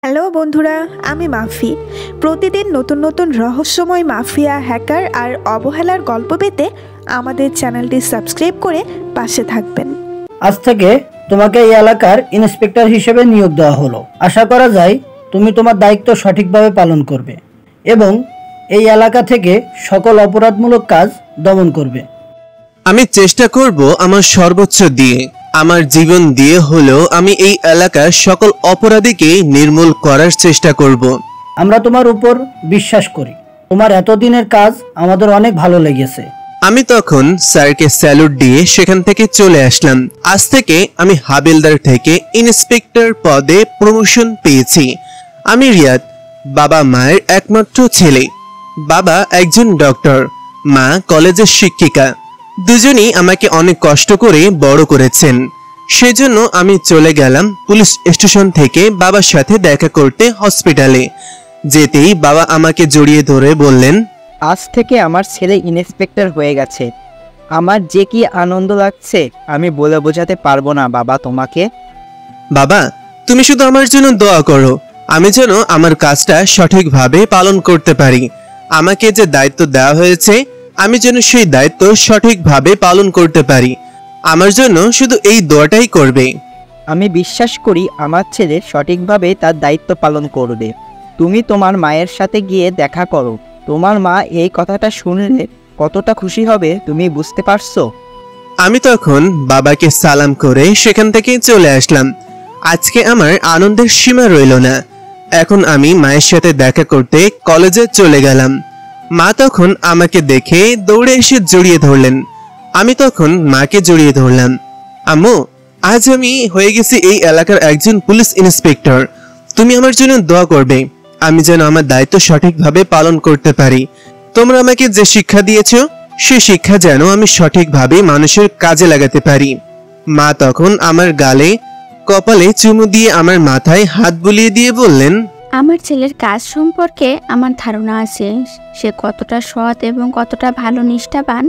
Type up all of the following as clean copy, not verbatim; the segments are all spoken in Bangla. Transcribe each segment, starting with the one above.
হ্যালো বন্ধুরা, আমি মাফি। প্রতিদিন নতুন নতুন রহস্যময় মাফিয়া, হ্যাকার আর অবহেলার গল্প পেতে আমাদের চ্যানেলটি সাবস্ক্রাইব করে পাশে থাকবেন। আজ থেকে তোমাকে এই এলাকার ইন্সপেক্টর হিসেবে নিয়োগ দেওয়া হলো। আশা করা যায় তুমি তোমার দায়িত্ব সঠিকভাবে পালন করবে এবং এই এলাকা থেকে সকল অপরাধমূলক কাজ দমন করবে। আমি চেষ্টা করব আমার সর্বোচ্চ দিয়ে, আমার জীবন দিয়ে হলেও আমি এই এলাকার সকল অপরাধীকে নির্মূল করার চেষ্টা করব। আমরা তোমার উপর বিশ্বাস করি। তোমার এতদিনের কাজ আমাদের অনেক ভালো লেগেছে। আমি তখন স্যারকে স্যালুট দিয়ে সেখান থেকে চলে আসলাম। আজ থেকে আমি হাবিলদার থেকে ইন্সপেক্টর পদে প্রমোশন পেয়েছি। আমি রিয়াদ, বাবা মায়ের একমাত্র ছেলে। বাবা একজন ডক্টর, মা কলেজের শিক্ষিকা। দুজনেই আমাকে অনেক কষ্ট করে বড় করেছেন। সেজন্য আমি চলে গেলাম পুলিশ স্টেশন থেকে বাবার সাথে দেখা করতে হসপিটালে। যেতেই বাবা আমাকে জড়িয়ে ধরে বললেন, আজ থেকে আমার ছেলে ইন্সপেক্টর হয়ে গেছে। আমার যে কি আনন্দ লাগছে আমি বলে বোঝাতে পারবো না বাবা তোমাকে। বাবা, তুমি শুধু আমার জন্য দোয়া করো, আমি যেন আমার কাজটা সঠিকভাবে পালন করতে পারি। আমাকে যে দায়িত্ব দেওয়া হয়েছে আমি যেন সেই দায়িত্ব সঠিকভাবে পালন করতে পারি। আমার জন্য শুধু এই দোয়াটাই করবে। আমি বিশ্বাস করি আমার ছেলে সঠিকভাবে তার দায়িত্ব পালন করবে। তুমি তোমার মায়ের সাথে গিয়ে দেখা করো। তোমার মা এই কথাটা শুনলে কতটা খুশি হবে তুমি বুঝতে পারছো? আমি তখন বাবাকে সালাম করে সেখান থেকে চলে আসলাম। আজকে আমার আনন্দের সীমা রইল না। এখন আমি মায়ের সাথে দেখা করতে কলেজে চলে গেলাম। মা তখন আমাকে দেখে দৌড়ে এসে জড়িয়ে ধরলেন। আমি তখন মাকে জড়িয়ে ধরলাম। আম্মু, আজ আমি হয়ে গেছি এই এলাকার একজন পুলিশ ইন্সপেক্টর। তুমি আমার জন্য দোয়া করবে, আমি যেন আমার দায়িত্ব সঠিকভাবে পালন করতে পারি। তোমরা আমাকে যে শিক্ষা দিয়েছো সেই শিক্ষা যেন আমি সঠিকভাবে মানুষের কাজে লাগাতে পারি। মা তখন আমার গালে কপালে চুমু দিয়ে আমার মাথায় হাত বুলিয়ে দিয়ে বললেন, আমার ছেলের কাজ সম্পর্কে আমার ধারণা আছে। সে কতটা সৎ এবং কতটা ভালো নিষ্ঠাবান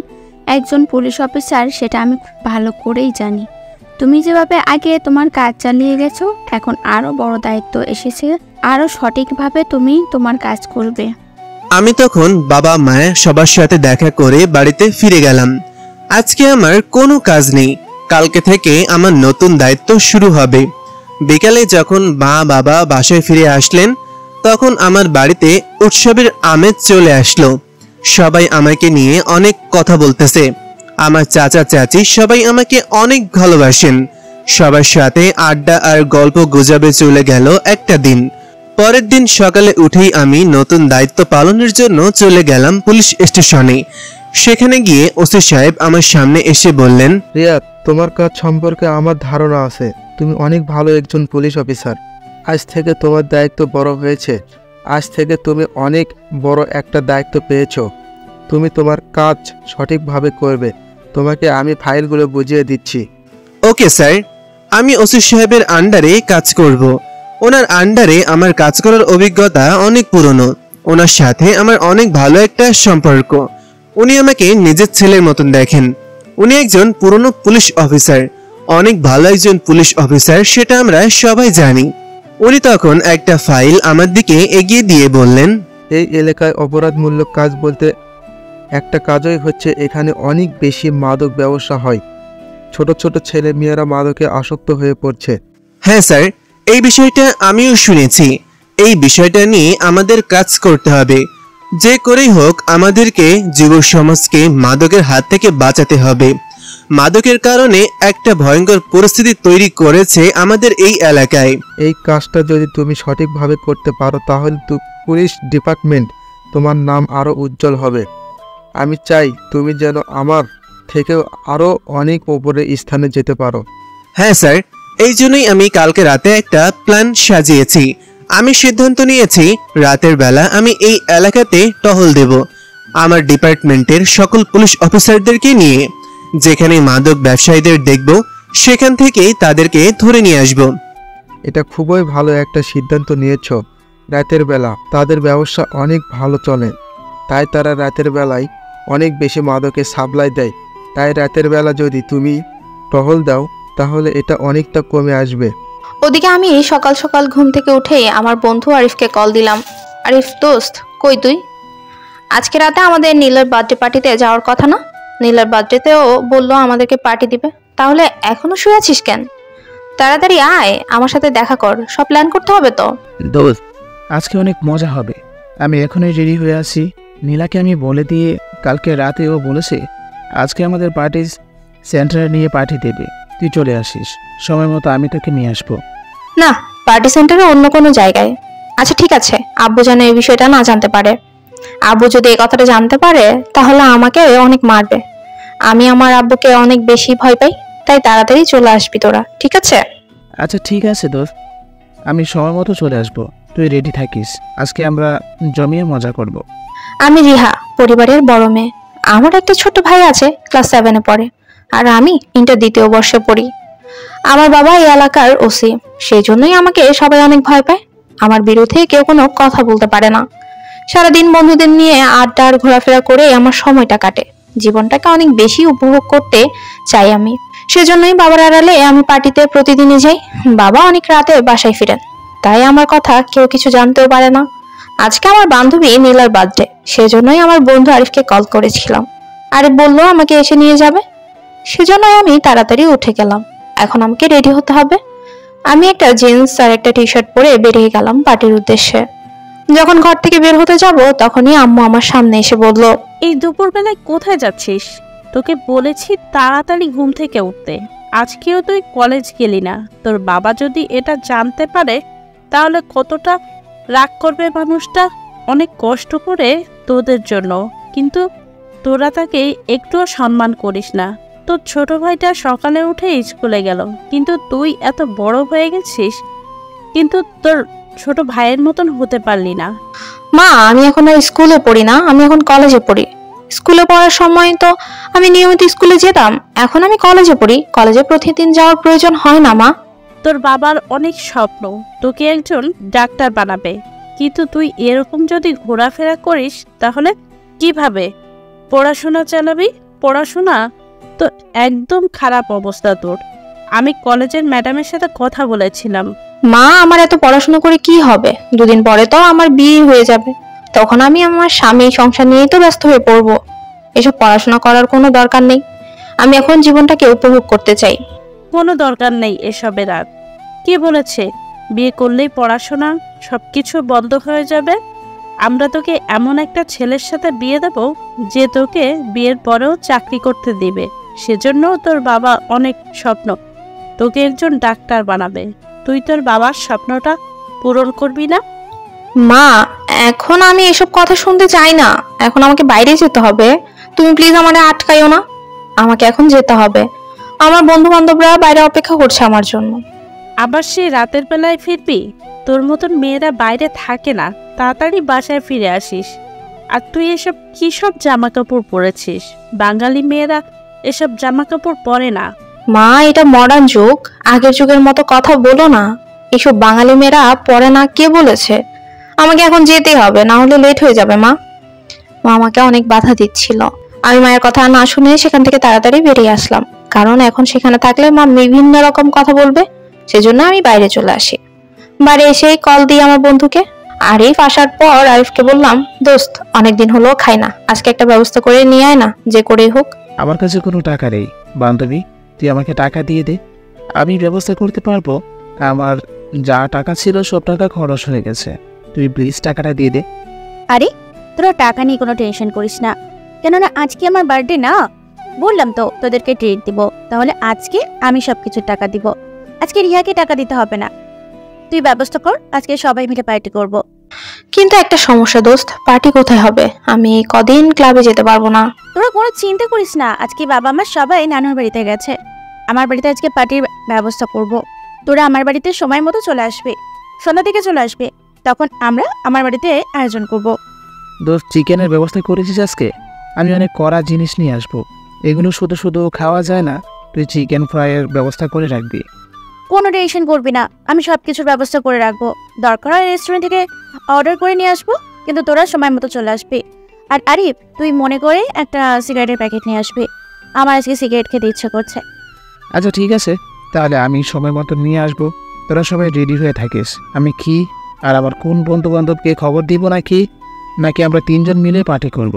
একজন পুলিশ অফিসার সেটা আমি খুব ভালো করেই জানি। তুমি যেভাবে আগে তোমার কাজ চালিয়ে গেছো, এখন আরো বড় দায়িত্ব এসেছে, আরো সঠিকভাবে তুমি তোমার কাজ করবে। আমি তখন বাবা মায়ের সবার সাথে দেখা করে বাড়িতে ফিরে গেলাম। আজকে আমার কোনো কাজ নেই। কালকে থেকে আমার নতুন দায়িত্ব শুরু হবে। বিকালে যখন মা বাবা বাসায় ফিরে আসলেন তখন আমার বাড়িতে উৎসবের আমেজ চলে আসলো। সবাই আমাকে নিয়ে অনেক কথা বলতেছে। আমার চাচা চাচি সবাই আমাকে অনেক ভালোবাসেন। সবার সাথে আড্ডা আর গল্প গুজবে চলে গেল একটা দিন। পরের দিন সকালে উঠেই আমি নতুন দায়িত্ব পালনের জন্য চলে গেলাম পুলিশ স্টেশনে। সেখানে গিয়ে ওসি সাহেব আমার সামনে এসে বললেন, রিয়াদ, তোমার কাজ সম্পর্কে আমার ধারণা আছে। তুমি অনেক ভালো একজন পুলিশ অফিসার। আজ থেকে তোমার দায়িত্ব বড় হয়েছে। আজ থেকে তুমি অনেক বড় একটা দায়িত্ব পেয়েছো। তুমি তোমার কাজ সঠিকভাবে করবে। তোমাকে আমি ফাইলগুলো বুঝিয়ে দিচ্ছি। ওকে স্যার, আমি ওসি সাহেবের আন্ডারে কাজ করব। ওনার আন্ডারে আমার কাজ করার অভিজ্ঞতা অনেক পুরনো। ওনার সাথে আমার অনেক ভালো একটা সম্পর্ক। উনি আমাকে নিজের ছেলের মতন দেখেন। উনি একজন পুরনো পুলিশ অফিসার, অনেক ভালো একজন পুলিশ অফিসার, সেটা আমরা সবাই জানি। উনি তখন একটা ফাইল আমার দিকে এগিয়ে দিয়ে বললেন, এই এলাকায় অপরাধমূলক কাজ বলতে একটা কাজই হচ্ছে এখানে অনেক বেশি মাদক ব্যবসা হয়। ছোট ছোট ছেলে মেয়েরা মাদকে আসক্ত হয়ে পড়ছে। হ্যাঁ স্যার, এই বিষয়টা আমিও শুনেছি। এই বিষয়টা নিয়ে আমাদের কাজ করতে হবে। যে করেই হোক আমাদেরকে যুব সমাজকে মাদকের হাত থেকে বাঁচাতে হবে। মাদকের কারণে একটা ভয়ঙ্কর পরিস্থিতি তৈরি করেছে আমাদের এই এলাকায়। এই কাজটা যদি তুমি সঠিকভাবে করতে পারো তাহলে পুলিশ ডিপার্টমেন্ট তোমার নাম আরও উজ্জ্বল হবে। আমি চাই তুমি যেন আমার থেকেও আরও অনেক উপরে স্থানে যেতে পারো। হ্যাঁ স্যার, এই জন্যই আমি কালকে রাতে একটা প্ল্যান সাজিয়েছি। আমি সিদ্ধান্ত নিয়েছি রাতের বেলা আমি এই এলাকাতে টহল দেব আমার ডিপার্টমেন্টের সকল পুলিশ অফিসারদেরকে নিয়ে। যেখানে মাদক ব্যবসায়ীদের দেখব সেখান থেকেই তাদেরকে ধরে নিয়ে আসব। এটা খুবই ভালো একটা সিদ্ধান্ত নিয়েছ। রাতের বেলা তাদের ব্যবসা অনেক ভালো চলে, তাই তারা রাতের বেলায় অনেক বেশি মাদকে সাপ্লাই দেয়। তাই রাতের বেলা যদি তুমি টহল দাও তাহলে এটা অনেকটা কমে আসবে। ওদিকে আমি সকাল সকাল ঘুম থেকে উঠেই আমার বন্ধু আরিফকে কল দিলাম। আরিফ দোস্ত, কই তুই? আজকে রাতে আমাদের নীলার বার্থডে পার্টিতে যাওয়ার কথা না? নীলার বার্থডেতেও বললো আমাদেরকে পার্টি দিবে। তাহলে এখনো শুয়ে আছিস কেন? তাড়াতাড়ি আয়, আমার সাথে দেখা কর, সব প্ল্যান করতে হবে তো। দোস্ত, আজকে অনেক মজা হবে। আমি এখনই রেডি হয়ে আছি। নীলাকে আমি বলে দিয়ে কালকে রাতে ও বলেছে আজকে আমাদের পার্টি সেন্টারে নিয়ে পার্টি দেবে। তুই চলে আসিস, সময় মতো আমি তোকে নিয়ে আসবো। না, পার্টি সেন্টারে অন্য কোনো জায়গায়। আচ্ছা ঠিক আছে, আব্বু যেন এই বিষয়টা না জানতে পারে। আব্বু যদি এই কথাটা জানতে পারে তাহলে আমাকে অনেক মারবে। আমি আমার আব্বুকে অনেক বেশি ভয় পাই, তাই তাড়াতাড়ি চলে আসবি তোরা, ঠিক আছে? আচ্ছা ঠিক আছে দোস্ত, আমি সময় মতো চলে আসবো। তুই রেডি থাকিস, আজকে আমরা জমিয়ে মজা করব। আমি রিহা, পরিবারের বড় মেয়ে। আমার একটা ছোট ভাই আছে, ক্লাস 7-এ পড়ে, আর আমি ইন্টার 2য় বর্ষে পড়ি। আমার বাবা এই এলাকার ওসি, সেই জন্যই আমাকে সবাই অনেক ভয় পায়। আমার বিরুদ্ধে কেউ কোনো কথা বলতে পারে না। সারাদিন বন্ধুদের নিয়ে আড্ডা আর ঘোরাফেরা করে আমার সময়টা কাটে। জীবনটাকে অনেক বেশি উপভোগ করতে চাই আমি, সেজন্যই বাবার আড়ালে আমি পার্টিতে প্রতিদিনই যাই। বাবা অনেক রাতে বাসায় ফিরেন, তাই আমার কথা কেউ কিছু জানতেও পারে না। আজকে আমার বান্ধবী নীলার বার্থডে, সেজন্যই আমার বন্ধু আরিফকে কল করেছিলাম। আরিফ বললো আমাকে এসে নিয়ে যাবে, সেজন্যই আমি তাড়াতাড়ি উঠে গেলাম। এখন আমাকে রেডি হতে হবে। আমি একটা জিন্স আর একটা টি শার্ট পরে বেরিয়ে গেলাম পার্টির উদ্দেশ্যে। যখন ঘর থেকে বের হতে যাব তখনই আম্মু আমার সামনে এসে বলল, এই দুপুরবেলায় কোথায় যাচ্ছিস? তোকে বলেছি তাড়াতাড়ি ঘুম থেকে উঠতে। আজকেও তুই কলেজ গেলি না। তোর বাবা যদি এটা জানতে পারে তাহলে কতটা রাগ করবে মানুষটা। অনেক কষ্ট করে তোদের জন্য, কিন্তু তোরা তাকে একটুও সম্মান করিস না। তোর ছোট ভাইটা সকালে উঠে স্কুলে গেল, কিন্তু তুই এত বড় হয়ে গেছিস কিন্তু তোর ছোট ভাইয়ের মতন হতে পারলি না। মা, আমি এখন আর স্কুলে পড়ি না, আমি এখন কলেজে পড়ি। স্কুলে পড়ার সময় তো আমি নিয়মিত স্কুলে যেতাম, এখন আমি কলেজে পড়ি। কলেজে প্রতিদিন যাওয়ার প্রয়োজন হয় না মা। তোর বাবার অনেক স্বপ্ন তোকে একজন ডাক্তার বানাবে, কিন্তু তুই এরকম যদি ঘোরাফেরা করিস তাহলে কিভাবে পড়াশোনা চালাবি? পড়াশোনা তো একদম খারাপ অবস্থা তোর। আমি কলেজের ম্যাডামের সাথে কথা বলেছিলাম। মা, আমার এত পড়াশোনা করে কি হবে? 2 দিন পরে তো আমার বিয়ে হয়ে যাবে, তখন আমি আমার স্বামী সংসার নিয়েই তো ব্যস্ত হয়ে পড়বো। এসব পড়াশোনা করার কোনো দরকার নেই। আমি এখন জীবনটাকে উপভোগ করতে চাই। কোনো দরকার নেই এসবের। আর কে বলেছে বিয়ে করলেই পড়াশোনা সবকিছু বন্ধ হয়ে যাবে? আমরা তোকে এমন একটা ছেলের সাথে বিয়ে দেব যে তোকে বিয়ের পরেও চাকরি করতে দিবে। সেজন্য তোর বাবা অনেক স্বপ্ন তোকে একজন ডাক্তার বানাবে। তুই তোর বাবার স্বপ্নটা পূরণ করবি না? মা, এখন আমি এসব কথা শুনতে চাই না। এখন আমাকে বাইরে যেতে হবে। তুমি প্লিজ আমারে আটকাইও না, আমাকে এখন যেতে হবে। আমার বন্ধু বান্ধবরা বাইরে অপেক্ষা করছে আমার জন্য। আবার সে রাতের বেলায় ফিরবি? তোর মতন মেয়েরা বাইরে থাকে না, তাড়াতাড়ি বাসায় ফিরে আসিস। আর তুই এসব কি সব জামা কাপড় পরেছিস? বাঙালি মেয়েরা এসব জামা কাপড় পরে না। মা, এটা মডার্ন যুগ, আগের যুগের মতো কথা বলো না। এসব বাঙালি মেয়েরা পরে না, কে বলেছে? আমাকে এখন যেতেই হবে, না হলে লেট হয়ে যাবে। মা আমাকে অনেক বাধা দিচ্ছিল। আমি মায়ের কথা না শুনে সেখান থেকে তাড়াতাড়ি বেরিয়ে আসলাম, কারণ এখন সেখানে থাকলে মা বিভিন্ন রকম কথা বলবে। সেজন্য আমি বাইরে চলে আসি। বাইরে এসেই কল দিই আমার বন্ধুকে। আরিফ আসার পর আরিফকে বললাম, দোস্ত, অনেকদিন হলো খাই না, আজকে একটা ব্যবস্থা করে নিয়ে আয় না, যে করেই হোক। আমার কাছে কোনো টাকা নেই বান্ধবী, তুই আমাকে টাকা দিয়ে দে, আমি ব্যবস্থা করতে পারবো। আমার যা টাকা ছিল সব টাকা খরচ হয়ে গেছে, তুই প্লিজ টাকাটা দিয়ে দে। আরে তোরা টাকা নিয়ে কোনো টেনশন করিস না, কেননা আজকে আমার বার্থডে না। বললাম তো তোদেরকে ট্রিট দিব, তাহলে আজকে আমি সবকিছু টাকা দিব। আজকে রিহাকে টাকা দিতে হবে না, তুই ব্যবস্থা কর, আজকে সবাই মিলে পার্টি করব। কিন্তু একটা সমস্যা দোস্ত, পার্টি কোথায় হবে? আমি কদিন ক্লাবে যেতে পারবো না। তোরা কোনো চিন্তা করিস না, আজকে বাবা আমার সবাই নানুর বাড়িতে গেছে। আমার বাড়িতে আজকে পার্টির ব্যবস্থা করব। তোরা আমার বাড়িতে সময় মতো চলে আসবে, সন্ধ্যা থেকে চলে আসবে, তখন আমরা আমার বাড়িতে আয়োজন করব। দোস্ত, চিকেনের ব্যবস্থা করেছিস আজকে? আমি অনেক কড়া জিনিস নিয়ে আসবো, এগুলো শুধু শুধু খাওয়া যায় না, তুই চিকেন ফ্রাইয়ের ব্যবস্থা করে রাখবি। কোনো টেনশন করবি না, আমি সব কিছুর ব্যবস্থা করে রাখবো। দরকার হয় রেস্টুরেন্ট থেকে অর্ডার করে নিয়ে আসবো, কিন্তু তোরা সময় মতো চলে আসবি। আর আরিফ, তুই মনে করে একটা সিগারেটের প্যাকেট নিয়ে আসবি, আমার আজকে সিগারেট খেতে ইচ্ছে করছে। আচ্ছা ঠিক আছে, তাহলে আমি সময় মতো নিয়ে আসবো, তোরা সবাই রেডি হয়ে থাকিস। আমি কি আর আবার কোন বন্ধু বান্ধবকে খবর দিব নাকি আমরা 3 জন মিলে পার্টি করব?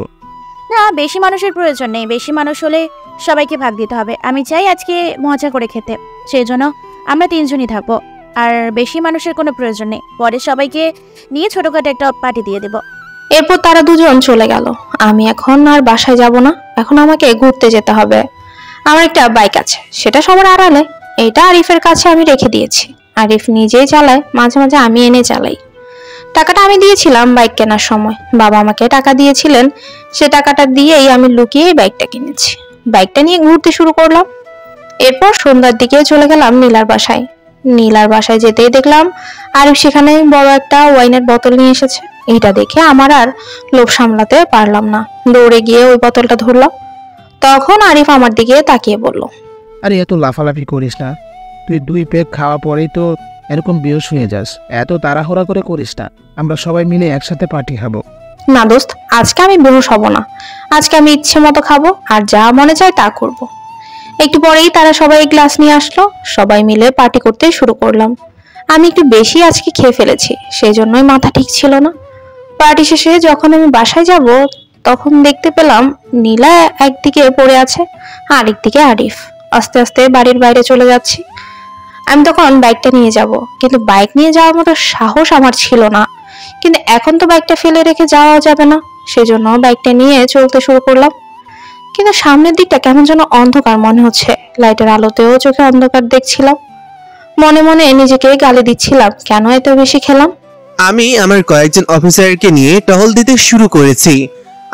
না, বেশি মানুষের প্রয়োজন নেই। বেশি মানুষ হলে সবাইকে ভাগ দিতে হবে। আমি চাই আজকে মজা করে খেতে, সেই জন্য আমরা 3 জনই থাকবো। আর বেশি মানুষের কোনো প্রয়োজন নেই, পরে সবাইকে নিয়ে ছোটখাটো একটা পার্টি দিয়ে দেব। এরপর তারা দুজন চলে গেল। আমি এখন আর বাসায় যাব না, এখন আমাকে ঘুরতে যেতে হবে। আমার একটা বাইক আছে, সেটা সবার আড়ালে। এটা আরিফের কাছে আমি রেখে দিয়েছি। আরিফ নিজেই চালায়, মাঝে মাঝে আমি এনে চালাই। টাকাটা আমি দিয়েছিলাম বাইক কেনার সময়, বাবা আমাকে টাকা দিয়েছিলেন। সে টাকাটা দিয়েই আমি লুকিয়ে বাইকটা কিনেছি। বাইকটা নিয়ে ঘুরতে শুরু করলাম। এরপর সন্ধ্যার দিকে চলে গেলাম নীলার বাসায়। নীলার বাসায় যেতেই দেখলাম আরিফ সেখানে বড় একটা ওয়াইনের বোতল নিয়ে এসেছে। এটা দেখে আমার আর লোভ সামলাতে পারলাম না, দৌড়ে গিয়ে ওই বোতলটা ধরলাম। তখন আরিফ আমার দিকে তাকিয়ে বলল, আরে এত লাফালাফি করিস না, তুই 2 পেগ খাওয়া পরেই তো এরকম বেহুশ হয়ে যাস। এত তাড়াহুড়া করে করিস না, আমরা সবাই মিলে একসাথে পার্টি খাবো। না দোস্ত, আজকে আমি বেহুশ হব না। আজকে আমি ইচ্ছে মতো খাবো আর যা মনে চায় তা করব। একটু পরেই তারা সবাই গ্লাস নিয়ে আসলো, সবাই মিলে পার্টি করতে শুরু করলাম। আমি একটু বেশি আজকে খেয়ে ফেলেছি, সেই জন্যই মাথা ঠিক ছিল না। পার্টি শেষে যখন আমি বাসায় যাব, তখন দেখতে পেলাম নীলা একদিকে পড়ে আছে, আরেকদিকে আরিফ। আস্তে আস্তে বাড়ির বাইরে চলে যাচ্ছি। আমি তখন বাইকটা নিয়ে যাব, কিন্তু বাইক নিয়ে যাওয়ার মতো সাহস আমার ছিল না। কিন্তু এখন তো বাইকটা ফেলে রেখে যাওয়া যাবে না, সেজন্য বাইকটা নিয়ে চলতে শুরু করলাম। কিন্তু সামনের দিকটা কেমন যেন অন্ধকার মনে হচ্ছে, লাইটের আলোতেও চোখে অন্ধকার দেখছিলাম। মনে মনে নিজেকে গালি দিচ্ছিলাম, কেন এত বেশি খেলাম। আমি আমার কয়েকজন অফিসারকে নিয়ে টহল দিতে শুরু করেছি।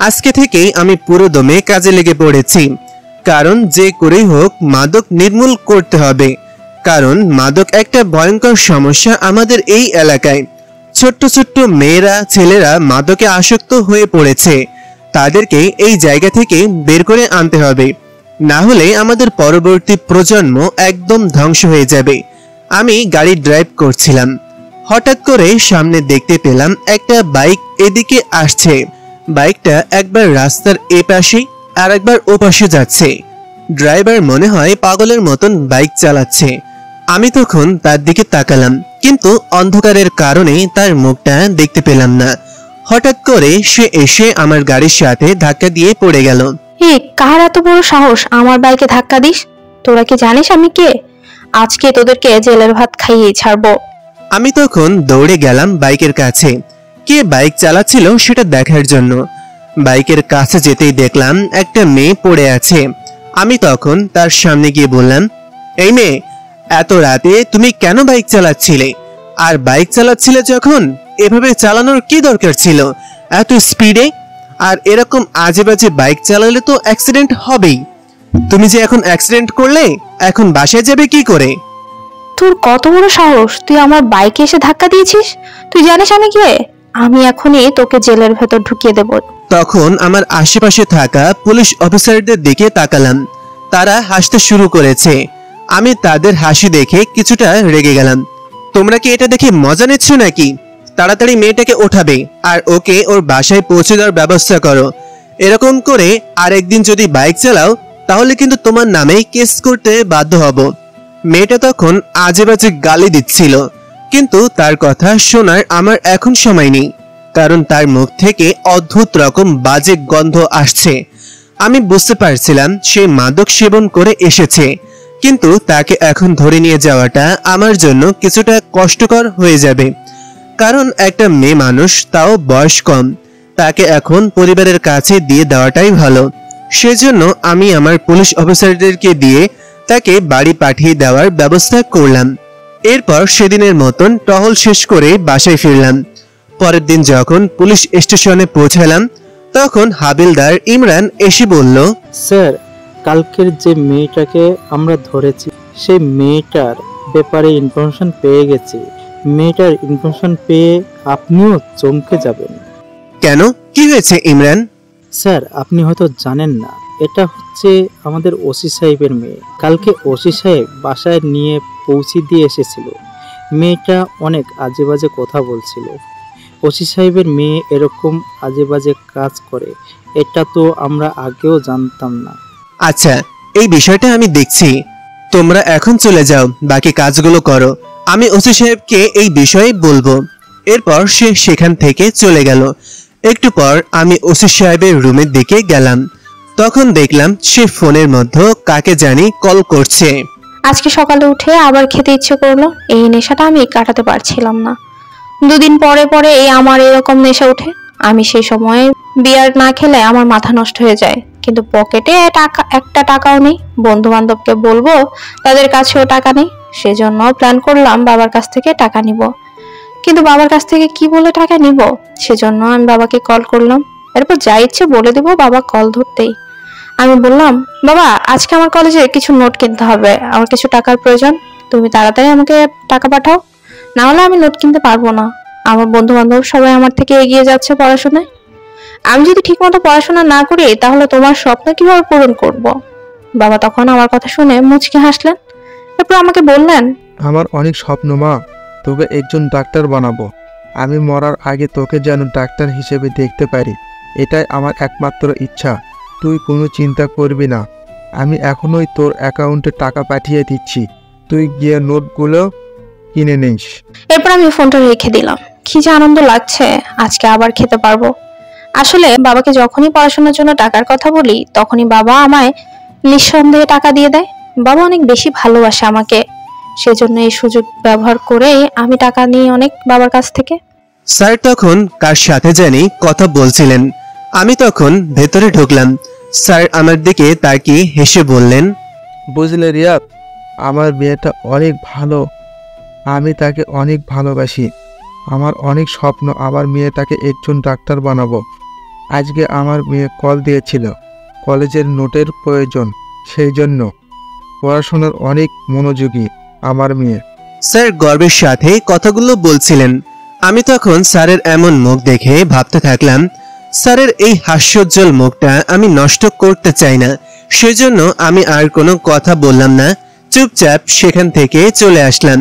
আজকে থেকেই আমি পুরো দমে কাজে লেগে পড়েছি, কারণ যে করেই হোক মাদক নির্মূল করতে হবে। কারণ মাদক একটা ভয়ঙ্কর সমস্যা আমাদের এই এলাকায়। ছোট্ট ছোট্ট মেয়েরা, ছেলেরা মাদকে আসক্ত হয়ে পড়েছে। তাদেরকে এই জায়গা থেকে বের করে আনতে হবে, না হলে আমাদের পরবর্তী প্রজন্ম একদম ধ্বংস হয়ে যাবে। আমি গাড়ি ড্রাইভ করছিলাম, হঠাৎ করে সামনে দেখতে পেলাম একটা বাইক এদিকে আসছে। বাইকটা একবার রাস্তার এপাশে আর একবার ওপাশে যাচ্ছে। ড্রাইভার মনে হয় পাগলের মতন বাইক চালাচ্ছে। আমি তখন তার দিকে তাকালাম, কিন্তু অন্ধকারের কারণে তার মুখটা দেখতে পেলাম না। হঠাৎ করে সে এসে আমার গাড়ির সাথে ধাক্কা দিয়ে পড়ে গেল। কার এত বড় সাহস আমার বাইকে ধাক্কা দিস? তোরা কি জানিস আমি কে? আজকে তোদেরকে জেলের ভাত খাইয়ে ছাড়বো। আমি তখন দৌড়ে গেলাম বাইকের কাছে, কে বাইক চালাচ্ছিল সেটা দেখার জন্য। বাইকের কাছে যেতেই দেখলাম একটা মেয়ে পড়ে আছে। আমি তখন তার সামনে গিয়ে বললাম, এই মেয়ে, এত রাতে তুমি কেন বাইক চালাচ্ছিলে? আর বাইক চালাচ্ছিলে যখন এভাবে চালানোর কি দরকার ছিল এত স্পিডে? আর এরকম আজে বাজে বাইক চালালে তো অ্যাক্সিডেন্ট হবেই। তুমি যে এখন অ্যাক্সিডেন্ট করলে, এখন বাসায় যাবে কি করে? তোর কত বড় সাহস, তুই আমার বাইকে এসে ধাক্কা দিয়েছিস? তুই জানিস আমি কে? আমি এখনই তোকে জেলের ভেতর ঢুকিয়ে দেব। তখন আমার আশেপাশে থাকা পুলিশ অফিসারদের দিকে তাকালাম। তারা হাসতে শুরু করেছে। আমি তাদের হাসি দেখে কিছুটা রেগে গেলাম। তোমরা কি এটা দেখে মজা নিচ্ছ নাকি? তাড়াতাড়ি মেয়েটাকে ওঠাবে আর ওকে ওর বাসায় পৌঁছে দেওয়ার ব্যবস্থা করো। এরকম করে আরেকদিন যদি বাইক চালাও তাহলে কিন্তু তোমার নামে কেস করতে বাধ্য হব। মেয়েটা তখন আজে বাজে গালি দিচ্ছিল, কিন্তু তার কথা শোনার আমার এখন সময় নেই, কারণ তার মুখ থেকে অদ্ভুত রকম বাজে গন্ধ আসছে। আমি বুঝতে পারছিলাম সে মাদক সেবন করে এসেছে, কিন্তু তাকে এখন ধরে নিয়ে যাওয়াটা আমার জন্য কিছুটা কষ্টকর হয়ে যাবে। কারণ একটা মেয়ে মানুষ, তাও বয়স কম, তাকে এখন পরিবারের কাছে দিয়ে দেওয়াটাই ভালো। সেজন্য আমি আমার পুলিশ অফিসারদেরকে দিয়ে তাকে বাড়ি পাঠিয়ে দেওয়ার ব্যবস্থা করলাম। এরপর সেদিনের মতন টহল শেষ করে বাসায় ফিরলাম। পরের দিন যখন পুলিশ স্টেশনে পৌঁছালাম তখন হাবিলদার ইমরান এসে বলল, স্যার, কালকের যে মেয়েটাকে আমরা ধরেছি সেই মেয়েটার ব্যাপারে ইনফরমেশন পেয়ে গেছি। মেয়েটার ইনফরমেশন পেয়ে আপনিও চমকে যাবেন। কেন, কি হয়েছে ইমরান? স্যার, আপনি হয়তো জানেন না, এটা হচ্ছে আমাদের ওসি সাহেবের মেয়ে। কালকে ওসি সাহেব বাসায় নিয়ে পৌঁছে দিয়ে এসেছিল। মেয়েটা অনেক আজে বাজে কথা বলছিল। ওসি সাহেবের মেয়ে এরকম আজে বাজে কাজ করে, এটা তো আমরা আগেও জানতাম না। আচ্ছা, এই বিষয়টা আমি দেখছি। তোমরা এখন চলে যাও, বাকি কাজগুলো করো। আমি ওসি সাহেবকে এই বিষয়ে বলবো। এরপর সে সেখান থেকে চলে গেল। একটু পর আমি ওসি সাহেবের রুমের দিকে গেলাম। তখন দেখলাম সে ফোনের মধ্যে কাকে জানি কল করছে। আজকে সকালে উঠে আবার খেতে ইচ্ছে করলো। এই নেশাটা আমি কাটাতে পারছিলাম না। দুদিন পরে পরে আমার এরকম নেশা উঠে। আমি সেই সময় বিয়ার না খেলে আমার মাথা নষ্ট হয়ে যায়, কিন্তু পকেটে একটা টাকাও নেই। বন্ধু বান্ধবকে বলবো, তাদের কাছেও টাকা নেই। সেজন্য প্ল্যান করলাম বাবার কাছ থেকে টাকা নিব। কিন্তু বাবার কাছ থেকে কি বলে টাকা নিব, সেজন্য আমি বাবাকে কল করলাম। এরপর যা ইচ্ছে বলে দিব। বাবা কল ধরতেই আমি বললাম, বাবা আজকে আমার কলেজে কিছু নোট কিনতে হবে, আমার কিছু টাকার প্রয়োজন, তুমি তাড়াতাড়ি আমাকে টাকা পাঠাও, না হলে আমি নোট কিনতে পারবো না। আমার বন্ধু বান্ধব সবাই আমার থেকে এগিয়ে যাচ্ছে পড়াশোনায়। আমি যদি ঠিকমতো পড়াশোনা না করি তাহলে তোমার স্বপ্ন কিভাবে পূরণ করব? বাবা তখন আমার কথা শুনে মুচকি হাসলেন। এরপর আমাকে বললেন, আমার অনেক স্বপ্ন মা, তোকে একজন ডাক্তার বানাবো। আমি মরার আগে তোকে যেন ডাক্তার হিসেবে দেখতে পারি, এটাই আমার একমাত্র ইচ্ছা। তুই কোনো চিন্তা করবি না, আমি এখনই তোর অ্যাকাউন্টে টাকা পাঠিয়ে দিচ্ছি, তুই গিয়ে নোটগুলো কিনে নিস। এরপর আমি ফোনটা রেখে দিলাম। কি যে আনন্দ লাগছে, আজকে আবার খেতে পারবো। আসলে বাবাকে যখনই পড়াশোনার জন্য টাকার কথা বলি তখনই বাবা আমায় নিঃসন্দেহে টাকা দিয়ে দেয়। বাবা অনেক বেশি ভালোবাসে আমাকে, সেজন্য এই সুযোগ ব্যবহার করে আমি টাকা নিই অনেক বাবার কাছ থেকে। স্যার তখন কার সাথে জানি কথা বলছিলেন। আমি তখন ভেতরে ঢুকলাম। স্যার আমার দিকে তাকিয়ে হেসে বললেন, বুঝলে রিয়াদ, আমার মেয়েটা অনেক ভালো, আমি তাকে অনেক ভালোবাসি। আমার অনেক স্বপ্ন আমার মেয়েটাকে একজন ডাক্তার বানাবো। আজকে আমার মেয়ে কল দিয়েছিল, কলেজের নোটের প্রয়োজন, সেই জন্য। পড়াশোনার অনেক মনোযোগী আমার মেয়ে। স্যার গর্বের সাথে কথাগুলো বলছিলেন। আমি তখন স্যারের এমন মুখ দেখে ভাবতে থাকলাম, স্যারের এই হাস্যোজ্জ্বল মুখটা আমি নষ্ট করতে চাই না। সেজন্য আমি আর কোনো কথা বললাম না, চুপচাপ সেখান থেকে চলে আসলাম।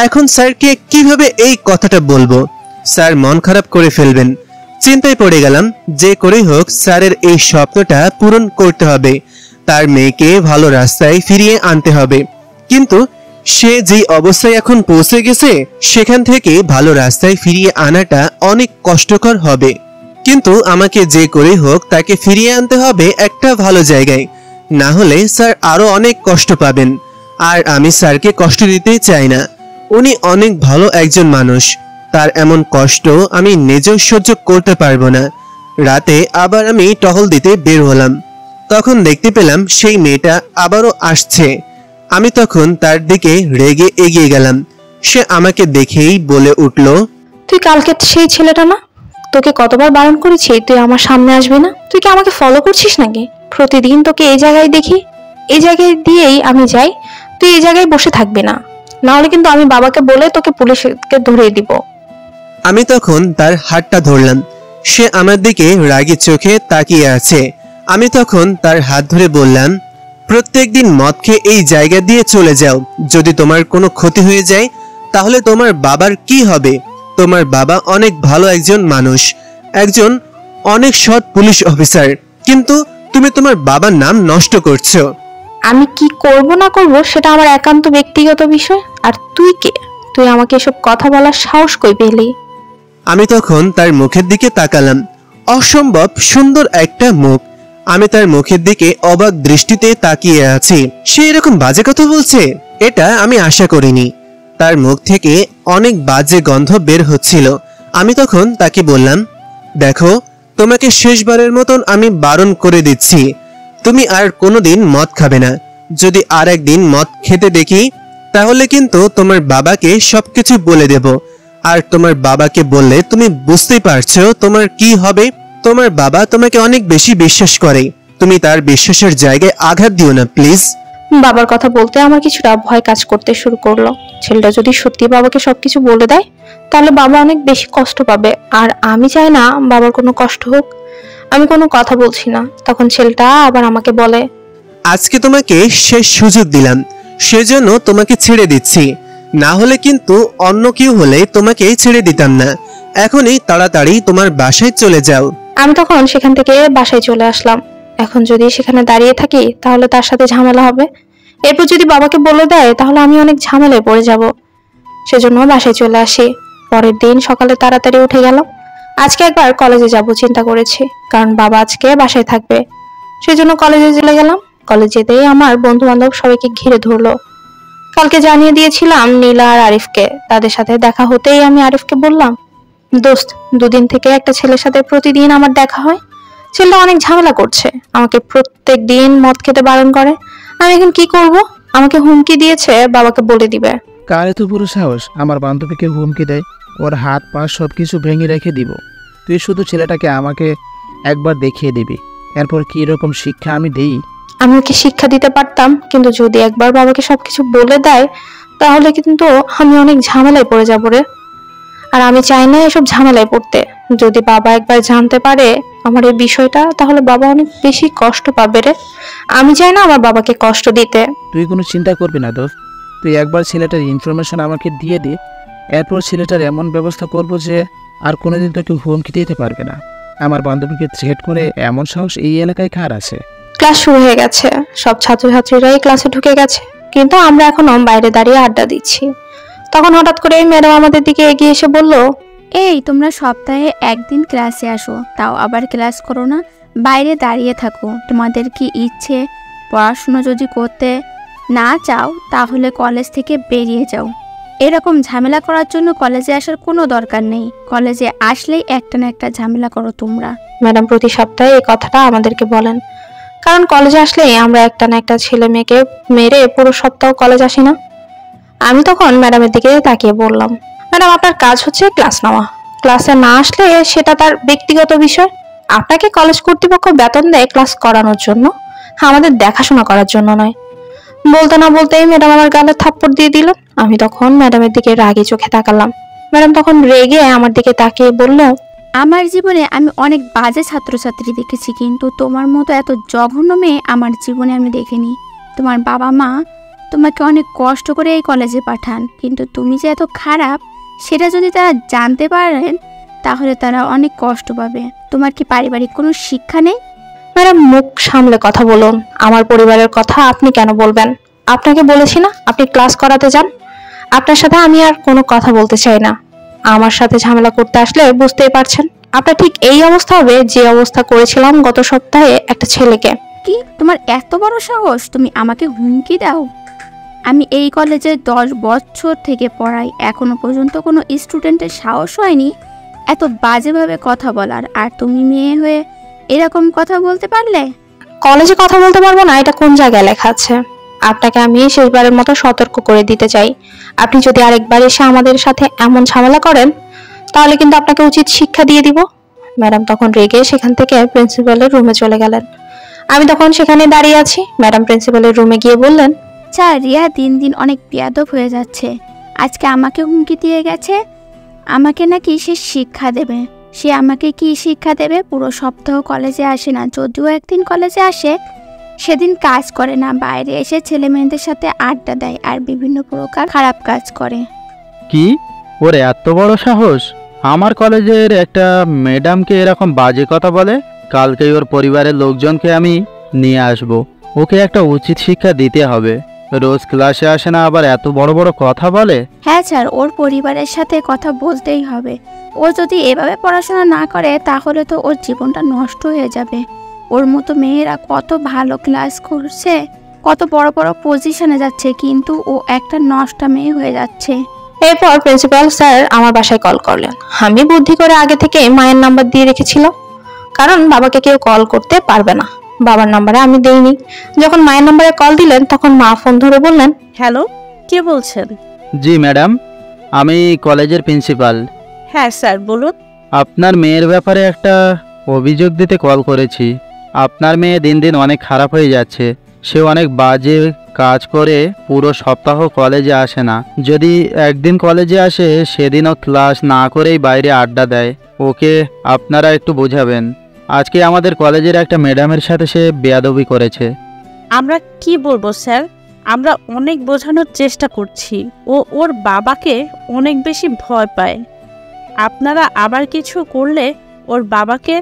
এখন স্যারকে কিভাবে এই কথাটা বলবো? স্যার মন খারাপ করে ফেলবেন। চিন্তায় পড়ে গেলাম, যে করেই হোক স্যারের এই স্বপ্নটা পূরণ করতে হবে, তার মেয়েকে ভালো রাস্তায় ফিরিয়ে আনতে হবে। কিন্তু সে যেই অবস্থায় এখন পৌঁছে গেছে, সেখান থেকে ভালো রাস্তায় ফিরিয়ে আনাটা অনেক কষ্টকর হবে। কিন্তু আমাকে যে করেই হোক তাকে ফিরিয়ে আনতে হবে একটা ভালো জায়গায়, না হলে স্যার আরো অনেক কষ্ট পাবেন। আর আমি স্যারকে কষ্ট দিতে চাই না। উনি অনেক ভালো একজন মানুষ, তার এমন কষ্ট আমি নিজেও সহ্য করতে পারবো না। রাতে আবার আমি টহল দিতে বের হলাম। তখন দেখতে পেলাম সেই মেয়েটা আবারও আসছে। আমি তখন তার দিকে রেগে এগিয়ে গেলাম। সে আমাকে দেখেই বলে উঠল, তুই কালকে সেই ছেলেটা না? তোকে কতবার বারণ করেছি তুই আমার সামনে আসবি না? তুই কি আমাকে ফলো করছিস নাকি? প্রতিদিন তোকে এই জায়গায় দেখি, এই জায়গায় দিয়েই আমি যাই, তুই এই জায়গায় বসে থাকবি না, না হলে কিন্তু আমি বাবাকে বলে তোকে পুলিশকে ধরিয়ে দিব। আমি তখন তার হাতটা ধরলাম। সে আমার দিকে রাগী চোখে তাকিয়ে আছে। আমি তখন তার হাত ধরে বললাম, প্রত্যেকদিন মদ খেয়ে এই জায়গা দিয়ে চলে যাও, যদি তোমার কোনো ক্ষতি হয়ে যায় তাহলে তোমার বাবার কি হবে? তোমার বাবা অনেক ভালো একজন মানুষ, একজন অনেক সৎ পুলিশ অফিসার, কিন্তু তুমি তোমার বাবার নাম নষ্ট করছো। আমি কি করব না করব সেটা আমার একান্ত ব্যক্তিগত বিষয়। আর তুই কে? তুই আমাকে এসব কথা বলার সাহস কই পেলি? আমি তখন তার মুখের দিকে তাকালাম। অসম্ভব সুন্দর একটা মুখ। আমি তার মুখের দিকে অবাক দৃষ্টিতে তাকিয়ে আছি। সে এরকম বাজে কথা বলছে, এটা আমি আশা করিনি। তার মুখ থেকে অনেক বাজে গন্ধ বের হচ্ছিল। আমি তখন তাকে বললাম, দেখো, তোমাকে শেষবারের মতন আমি বারণ করে দিচ্ছি, তুমি আর কোনোদিন মদ খাবে না। যদি আর একদিন মদ খেতে দেখি তাহলে কিন্তু তোমার বাবাকে সবকিছু বলে দেব। আর তোমার বাবাকে বললে তুমি বুঝতেই পারছো তোমার কি হবে। তোমার বাবা তোমাকে অনেক বেশি বিশ্বাস করে, তুমি তার বিশ্বাসের জায়গায় আঘাত দিও না প্লিজ। বাবার কথা বলতে আমার কিছুটা ভয় কাজ করতে শুরু করলো। ছেলেটা যদি সত্যি বাবাকে সবকিছু বলে দেয় তাহলে বাবা অনেক বেশি কষ্ট পাবে, আর আমি চাই না বাবার কোনো কষ্ট হোক। আমি কোনো কথা বলছি না। তখন ছেলেটা আবার আমাকে বলে, আজকে তোমাকে শেষ সুযোগ দিলাম, সেজন্য তোমাকে ছেড়ে দিচ্ছি, না হলে কিন্তু অন্য কেউ হলে তোমাকে ছেড়ে দিতাম না। এখনই তাড়াতাড়ি তোমার বাসায় চলে যাও। আমি তখন সেখান থেকে বাসায় চলে আসলাম। এখন যদি সেখানে দাঁড়িয়ে থাকি তাহলে তার সাথে ঝামেলা হবে। এরপর যদি বাবাকে বলে দেয় তাহলে আমি অনেক ঝামেলায় পড়ে যাব। সেজন্য বাসায় চলে আসি। পরের দিন সকালে তাড়াতাড়ি উঠে গেলাম। আজকে একবার কলেজে যাব চিন্তা করেছি, কারণ বাবা আজকে বাসায় থাকবে। সেজন্য কলেজে চলে গেলাম। কলেজ যেতেই আমার বন্ধু বান্ধব সবাইকে ঘিরে ধরলো। কালকে জানিয়ে দিয়েছিলাম নীলা আর আরিফকে। তাদের সাথে দেখা হতেই আমি আরিফকে বললাম, দোস্ত, দুদিন থেকে একটা ছেলের সাথে প্রতিদিন আমার দেখা হয়। ছেলেটা অনেক ঝামেলা করছে, আমাকে প্রত্যেক দিন মদ খেতে বারণ করে। আমি এখন কি করব? আমাকে হুমকি দিয়েছে বাবাকে বলে দিবে। কার এত পুরো সাহস আমার বান্ধবীকে হুমকি দেয়? ওর হাত পা সব কিছু ভেঙে রেখে দিব। তুই শুধু ছেলেটাকে আমাকে একবার দেখিয়ে দিবি, এরপর কি রকম শিক্ষা আমি দিই। আমি ওকে শিক্ষা দিতে পারতাম, কিন্তু যদি একবার বাবাকে সবকিছু বলে দেয় তাহলে কিন্তু আমি অনেক ঝামেলায় পড়ে যাবো রে। আর আমি চাই না এসব ঝামেলায় পড়তে। যদি বাবা একবার জানতে পারে আমার এই বিষয়টা, তাহলে বাবা অনেক বেশি কষ্ট পাবে রে। আমি চাই না আমার বাবাকে কষ্ট দিতে। তুই কোনো চিন্তা করবি না দোস্ত, তুই একবার ছেলেটার ইনফরমেশন আমাকে দিয়ে দে, এরপর ছেলেটার এমন ব্যবস্থা করব যে আর কোনোদিন তোকে হুমকি দিতে পারবে না। আমার বান্ধবীকে থ্রেট করে এমন সাহস এই এলাকায় কার আছে? ক্লাস শুরু হয়ে গেছে, সব ছাত্রছাত্রীরাই ক্লাসে ঢুকে গেছে, কিন্তু আমরা এখনো বাইরে দাঁড়িয়ে আড্ডা দিচ্ছি। তখন হঠাৎ করে ম্যাডাম আমাদের দিকে এগিয়ে এসে বলল, এই তোমরা সপ্তাহে একদিন ক্লাসে আসো, তাও আবার ক্লাস করো না, বাইরে দাঁড়িয়ে থাকো। তোমাদের কি ইচ্ছে? পড়াশুনো যদি করতে না চাও তাহলে কলেজ থেকে বেরিয়ে যাও। এরকম ঝামেলা করার জন্য কলেজে আসার কোনো দরকার নেই। কলেজে আসলেই একটা না একটা ঝামেলা করো তোমরা। ম্যাডাম প্রতি সপ্তাহে এই কথাটা আমাদেরকে বলেন, কারণ কলেজে আসলেই আমরা একটা না একটা ছেলে মেয়েকে মেরে পুরো সপ্তাহ কলেজ আসি না। আমি তখন ম্যাডামের দিকে তাকিয়ে বললাম, ম্যাডাম আপনার কাজ হচ্ছে ক্লাস নেওয়া, ক্লাসে না আসলে সেটা তার ব্যক্তিগত বিষয়। আপনাকে কলেজ কর্তৃপক্ষ বেতন দেয় ক্লাস করানোর জন্য, আমাদের দেখাশোনা করার জন্য নয়। বলতে না বলতেই ম্যাডাম আমার গালে থাপ্পড় দিয়ে দিলেন। আমি তখন ম্যাডামের দিকে রাগী চোখে তাকালাম। ম্যাডাম তখন রেগে আমার দিকে তাকিয়ে বলল, আমার জীবনে আমি অনেক বাজে ছাত্রছাত্রী দেখেছি, কিন্তু তোমার মতো এত জঘন্য মেয়ে আমার জীবনে আমি দেখিনি। তোমার বাবা মা তোমাকে অনেক কষ্ট করে এই কলেজে পাঠান, কিন্তু তুমি যে এত খারাপ সেটা যদি তারা জানতে পারেন তাহলে তারা অনেক কষ্ট পাবে। তোমার কি পারিবারিক কোনো শিক্ষা নেই? ম্যাডাম মুখ সামলে কথা বলুন। আমার পরিবারের কথা আপনি কেন বলবেন? আপনাকে বলেছি না আপনি ক্লাস করাতে যান। আপনার সাথে আমি আর কোনো কথা বলতে চাই না। আমার সাথে ঝামেলা করতে আসলে বুঝতেই পারছেন আপনার ঠিক এই অবস্থা হবে যে অবস্থা করেছিলাম গত সপ্তাহে একটা ছেলেকে। কি তোমার এত বড় সাহস? তুমি আমাকে হুমকি দাও? আমি এই কলেজে 10 বছর থেকে পড়াই, এখনো পর্যন্ত কোনো স্টুডেন্টের সাহস হয়নি এত বাজেভাবে কথা বলার, আর তুমি মেয়ে হয়ে এরকম কথা বলতে পারলে? কলেজে কথা বলতে পারবো না এটা কোন জায়গায় লেখা আছে? আপনাকে আমি শেষবারের মতো সতর্ক করে দিতে চাই, আপনি যদি আরেকবার এসে আমাদের সাথে এমন ঝামেলা করেন তাহলে কিন্তু আপনাকে উচিত শিক্ষা দিয়ে দিব। ম্যাডাম তখন রেগে সেখান থেকে প্রিন্সিপালের রুমে চলে গেলেন। আমি তখন সেখানে দাঁড়িয়ে আছি। ম্যাডাম প্রিন্সিপালের রুমে গিয়ে বললেন, আচ্ছা রিয়া দিন দিন অনেক বেয়াদব হয়ে যাচ্ছে। আজকে আমাকে হুমকি দিয়ে গেছে আমাকে নাকি সে শিক্ষা দেবে। সে আমাকে কি শিক্ষা দেবে? পুরো সপ্তাহ কলেজে আসে না, যদিও একদিন কলেজে আসে সেদিন কাজ করে না, বাইরে এসে ছেলে মেয়েদের সাথে আড্ডা দেয় আর বিভিন্ন প্রকার খারাপ কাজ করে। কি ওর এত বড় সাহস আমার কলেজের একটা ম্যাডামকে এরকম বাজে কথা বলে? কালকে ওর পরিবারের লোকজনকে আমি নিয়ে আসব, ওকে একটা উচিত শিক্ষা দিতে হবে। রোজ ক্লাসে আসে না, আবার এত বড় বড় কথা বলে। হ্যাঁ স্যার, ওর পরিবারের সাথে কথা বলতেই হবে। ও যদি এভাবে পড়াশোনা না করে তাহলে তো ওর জীবনটা নষ্ট হয়ে যাবে। ওর মতো মেয়েরা কত ভালো ক্লাস করছে, কত বড় বড় পজিশনে যাচ্ছে, কিন্তু ও একটা নষ্ট মেয়ে হয়ে যাচ্ছে। এরপর প্রিন্সিপাল স্যার আমার বাসায় কল করলেন। আমি বুদ্ধি করে আগে থেকে মায়ের নাম্বার দিয়ে রেখেছিলাম, কারণ বাবাকে কেউ কল করতে পারবে না। বাবার নাম্বারে আমি দেইনি। যখন মায়ের নাম্বারে কল দিলেন তখন মা ফোন ধরে বললেন, হ্যালো, কে বলছেন? জি ম্যাডাম, আমি কলেজের প্রিন্সিপাল। হ্যাঁ স্যার বলুন। আপনার মেয়ের ব্যাপারে একটা অভিযোগ দিতে কল করেছি। আপনার মেয়ে দিন দিন অনেক খারাপ হয়ে যাচ্ছে। সে অনেক বাজে কাজ করে, পুরো সপ্তাহ কলেজে আসে না। যদি একদিন কলেজে আসে সেদিনও ক্লাস না করেই বাইরে আড্ডা দেয়। ওকে আপনারা একটু বোঝাবেন। আজকে আমাদের কলেজের একটা ম্যাডামের সাথে সে বেয়াদবি করেছে। আমরা কি বলবো স্যার, আমরা অনেক বোঝানোর চেষ্টা করছি। ও ওর বাবাকে অনেক বেশি ভয় পায়। আপনারা আবার কিছু করলে ওর বাবাকে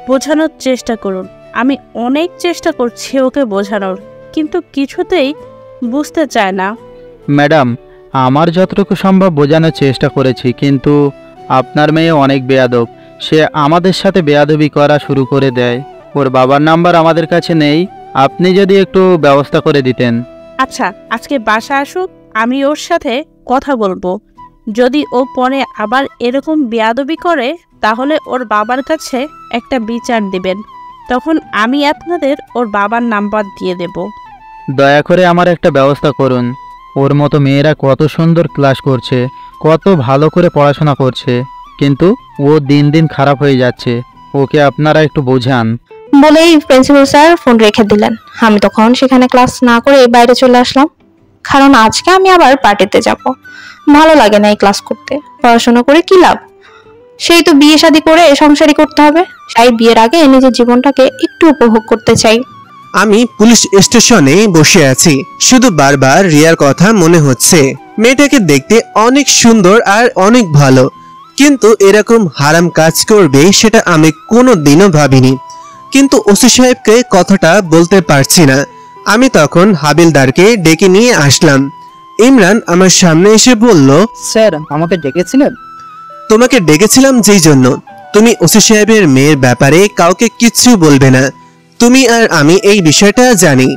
বোঝানোর চেষ্টা করুন। আমি অনেক চেষ্টা করছি ওকে বোঝানোর, কিন্তু কিছুতেই বুঝতে চায় না। ম্যাডাম, আমার যতটুকু সম্ভব বোঝানোর চেষ্টা করেছি, কিন্তু আপনার মেয়ে অনেক বেয়াদব। সে আমাদের সাথে বেয়াদবি করা শুরু করে দেয়। ওর বাবার নাম্বার আমাদের কাছে নেই, আপনি যদি একটু ব্যবস্থা করে দিতেন। আচ্ছা, আজকে বাসা আসুক, আমি ওর সাথে কথা বলবো। যদি ও পরে আবার এরকম বেয়াদবি করে তাহলে ওর বাবার কাছে একটা বিচার দিবেন, তখন আমি আপনাদের ওর বাবার নাম্বার দিয়ে দেব। দয়া করে আমার একটা ব্যবস্থা করুন। ওর মতো মেয়েরা কত সুন্দর ক্লাস করছে, কত ভালো করে পড়াশোনা করছে, কিন্তু ও দিন দিন খারাপ হয়ে যাচ্ছে। ওকে আপনারা একটু বোঝান। বলেই প্রিন্সিপাল স্যার ফোন রেখে দিলেন। আমি তখন সেখানে ক্লাস না করে বাইরে চলে আসলাম, কারণ আজকে আমি আবার পার্টিতে যাব। ভালো লাগে না এই ক্লাস করতে। পড়াশোনা করে কি লাভ? সেই তো বিয়ে শাদী করে সংসারই করতে হবে। তাই বিয়ের আগে নিজের জীবনটাকে একটু উপভোগ করতে চাই। আমি পুলিশ স্টেশনে বসে আছি, শুধু বারবার রিয়ার কথা মনে হচ্ছে। মেয়েটাকে দেখতে অনেক সুন্দর আর অনেক ভালো, কিন্তু এরকম হারাম কাজ করবে সেটা আমি কোনোদিনও ভাবিনি। কিন্তু ওসি সাহেবকে কথাটা বলতে পারছি না। আমি তখন হাবিলদারকে ডেকে নিয়ে আসলাম। ইমরান আমার সামনে এসে বলল, স্যার আমাকে ডেকেছিলেন? তোমাকে ডেকেছিলাম যেই জন্য তুমি ওসি সাহেবের মেয়ের ব্যাপারে কাউকে কিচ্ছু বলবে না। তুমি আর আমি এই বিষয়টা জানি,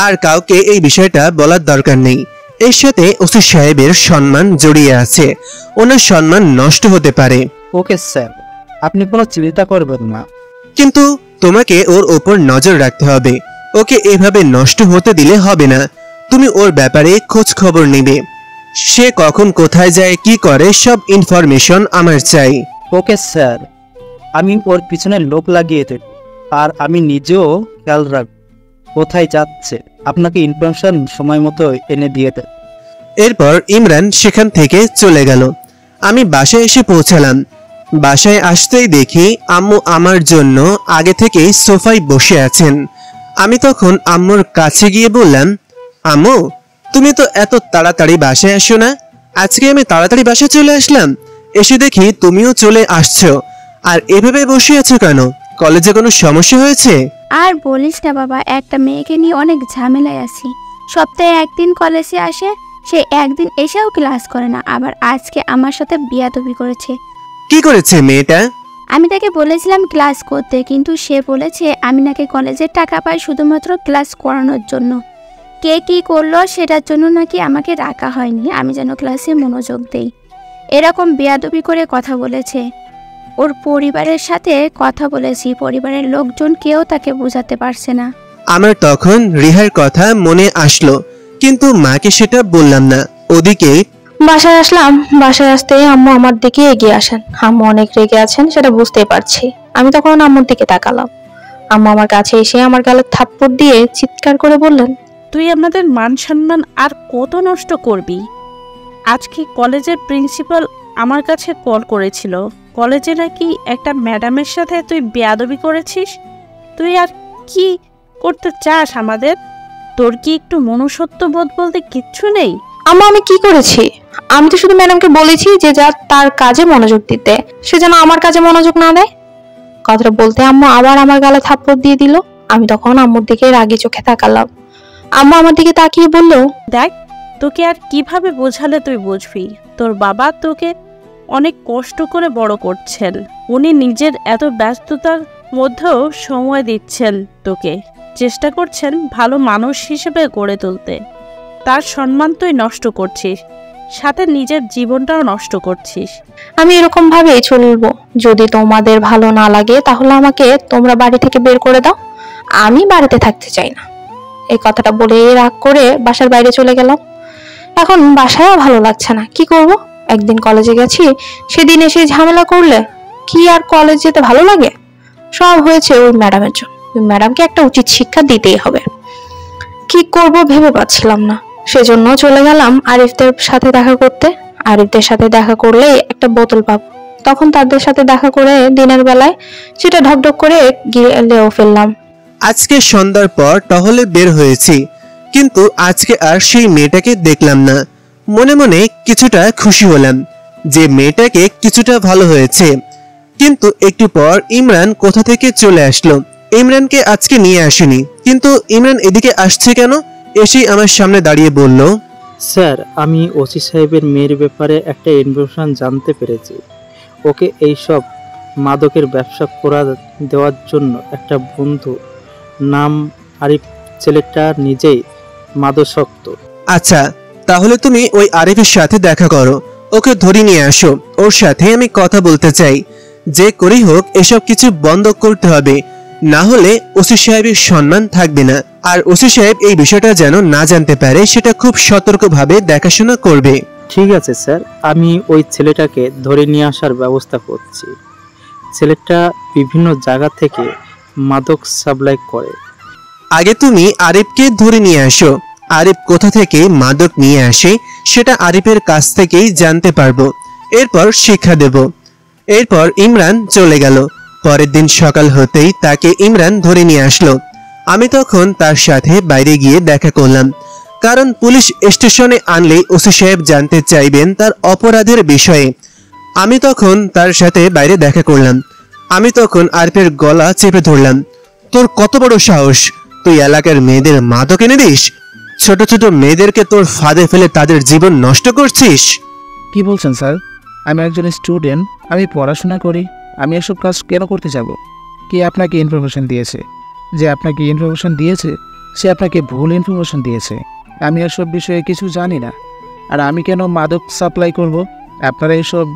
আর কাউকে এই বিষয়টা বলার দরকার নেই। এর সাথে ওসি সাহেবের সম্মান জড়িয়ে আছে, ওনার সম্মান নষ্ট হতে পারে। ওকে স্যার, আপনি কোনো চিন্তা করবেন না। কিন্তু তোমাকে ওর ওপর নজর রাখতে হবে। ওকে এভাবে নষ্ট হতে দিলে হবে না। তুমি ওর ব্যাপারে খোঁজ খবর নেবে। সে কখন কোথায় যায়, কি করে, সব ইনফরমেশন আমার চাই। ওকে স্যার, আমি ওর পিছনে লোক লাগিয়ে দেব, আর আমি নিজেও খেয়াল রাখব কোথায় যাচ্ছে। আপনাকে ইনফরমেশন সময় মতো এনে দিয়ে দেব। এরপর ইমরান সেখান থেকে চলে গেল। আমি বাসায় এসে পৌঁছালাম। বাসায় আসতেই দেখি আম্মু আমার জন্য আগে থেকেই সোফায় বসে আছেন। আমি তখন আম্মুর কাছে গিয়ে বললাম, আম্মু তুমি তো এত তাড়াতাড়ি বাসায় আসো না। আজকে আমি তাড়াতাড়ি বাসায় চলে আসলাম, এসে দেখি তুমিও চলে আসছো। আর এভাবে বসে আছো কেন? কলেজে কোনো সমস্যা হয়েছে? আর বলিস না বাবা, একটা মেয়েকে নিয়ে অনেক ঝামেলায় আছি। সপ্তাহে একদিন কলেজে আসে, সে একদিন এসেও ক্লাস করে না, আবার আজকে আমার সাথে বিয়াদবি করেছে। কি করেছে মেয়েটা? আমি তাকে বলেছিলাম ক্লাস করতে, কিন্তু সে বলেছে আমি নাকি কলেজের টাকা পাই শুধুমাত্র ক্লাস করানোর জন্য। কে কি করলো সেটার জন্য নাকি আমাকে রাখা হয়নি, আমি যেন ক্লাসে মনোযোগ দেই। এরকম বেয়াদবি করে কথা বলেছে। ওর পরিবারের সাথে কথা বলেছি, পরিবারের লোকজন কেউ তাকে বোঝাতে পারছে না। আমার তখন রিহার কথা মনে আসলো, কিন্তু মাকে সেটা বললাম না। ওদিকে বাসায় আসলাম। বাসায় আসতে আম্মু আমার দিকে এগিয়ে আসেন। আম্মু অনেক রেগে আছেন, সেটা বুঝতেই পারছি। আমি তখন আম্মুর দিকে তাকালাম। আম্মু আমার কাছে এসে আমার গালে থাপ্পড় দিয়ে চিৎকার করে বললেন, তুই আমাদের মান সম্মান আর কত নষ্ট করবি? আজকে কলেজের প্রিন্সিপাল আমার কাছে কল করেছিল, কলেজে নাকি একটা ম্যাডামের সাথে তুই বেয়াদবি করেছিস। তুই আর কি করতে চাস আমাদের? তোর কি একটু মনুষ্যত্ব বোধ বলতে কিচ্ছু নেই? আম্মু আমি কি করেছি? আমি তো শুধু ম্যাডামকে বলেছি যে যা তার কাজে মনোযোগ দিতে, সে যেন আমার কাজে মনোযোগ না দেয়। কথাটা বলতে আম্মু আবার আমার গালে থাপ্পড় দিয়ে দিল। আমি তখন আম্মুর দিকে রাগি চোখে তাকালাম। আম্মু আমার দিকে তাকিয়ে বলল, দেখ, তোকে আর কিভাবে বোঝালে তুই বুঝবি? তোর বাবা তোকে অনেক কষ্ট করে বড় করছেন। উনি নিজের এত ব্যস্ততার মধ্যেও সময় দিচ্ছেন তোকে, চেষ্টা করছেন ভালো মানুষ হিসেবে গড়ে তুলতে। তার সম্মান তুই নষ্ট করছিস, সাথে নিজের জীবনটাও নষ্ট করছিস। আমি এরকম ভাবেই চলবো। যদি তোমাদের ভালো না লাগে তাহলে আমাকে তোমরা বাড়ি থেকে বের করে দাও, আমি বাড়িতে থাকতে চাই না। এই কথাটা বলে রাগ করে বাসার বাইরে চলে গেলাম। এখন বাসায়ও ভালো লাগছে না, কি করব? একদিন কলেজে গেছি, সেদিন এসে ঝামেলা করলে কি আর কলেজ যেতে ভালো লাগে? সব হয়েছে ওই ম্যাডামের জন্য। ওই ম্যাডামকে একটা উচিত শিক্ষা দিতেই হবে। কি করব ভেবে পাচ্ছিলাম না, সেজন্য চলে গেলাম আরিফদের সাথে দেখা করতে। আরিফদের সাথে দেখা করলে একটা বোতল পাবো, তখন তাদের সাথে দেখা করে দিনের বেলায় সেটা ঢকঢক করে গিলেও ফেললাম। আজকে সন্ধ্যার পর টহলে বের হয়েছি, কিন্তু আজকে আর সেই মেয়েটাকে দেখলাম না। মনে মনে কিছুটা খুশি হলাম যে মেয়েটাকে কিছুটা ভালো হয়েছে। কিন্তু একটু পর ইমরান কোথা থেকে চলে আসলো। ইমরানকে আজকে নিয়ে আসেনি, কিন্তু ইমরান এদিকে আসছে কেন? এসেই আমার সামনে দাঁড়িয়ে বলল, স্যার, আমি ওসি সাহেবের মেয়ের ব্যাপারে একটা ইনফরমেশন জানতে পেরেছি। ওকে এইসব মাদকের ব্যবসা করা দেওয়ার জন্য একটা বন্ধু নাম আরিফ, ছেলেটা নিজেই মাদকাসক্ত। আচ্ছা, তাহলে তুমি ওই আরিফের সাথে দেখা করো, ওকে ধরে নিয়ে আসো, ওর সাথে আমি কথা বলতে চাই। যে করেই হোক এসব কিছু বন্ধ করতে হবে, না হলে ওসি সাহেবের সম্মান থাকবে না। আর ওসি সাহেব এই বিষয়টা যেন না জানতে পারে সেটা খুব সতর্কভাবে দেখাশোনা করবে। ঠিক আছে স্যার, আমি ওই ছেলেটাকে ধরে নিয়ে আসার ব্যবস্থা করছি। ছেলেটা বিভিন্ন জায়গা থেকে মাদক সাপ্লাই করে। আগে তুমি আরিফকে ধরে নিয়ে আসো। আরিফ কোথা থেকে মাদক নিয়ে আসে সেটা আরিফের কাছ থেকেই জানতে পারবো, এরপর শিক্ষা দেব। এরপর ইমরান চলে গেল। পরের দিন সকাল হতেই তাকে ইমরান ধরে নিয়ে আসলো। আমি তখন তার সাথে বাইরে গিয়ে দেখা করলাম, কারণ পুলিশ স্টেশনে আনলেই ওসি সাহেব জানতে চাইবেন তার অপরাধের বিষয়ে। আমি তখন তার সাথে বাইরে দেখা করলাম। আমি তখন আরিফের গলা চেপে ধরলাম। তোর কত বড় সাহস, তুই এলাকার মেয়েদের মাদক এনে দিস? ছোট ছোট মেয়েদেরকে তোর ফাঁদে ফেলে তাদের জীবন নষ্ট করছিস? কি বলছেন স্যার? আমি একজন স্টুডেন্ট, আমি পড়াশোনা করি, আমি এসব কাজ কেন করতে যাব? কে আপনাকে ইনফরমেশন দিয়েছে? যে আপনাকে ইনফরমেশন দিয়েছে সে আপনাকে ভুল ইনফরমেশন দিয়েছে। আমি এসব বিষয়ে কিছু জানি না। আর আমি কেন মাদক সাপ্লাই করব? আপনারা এসব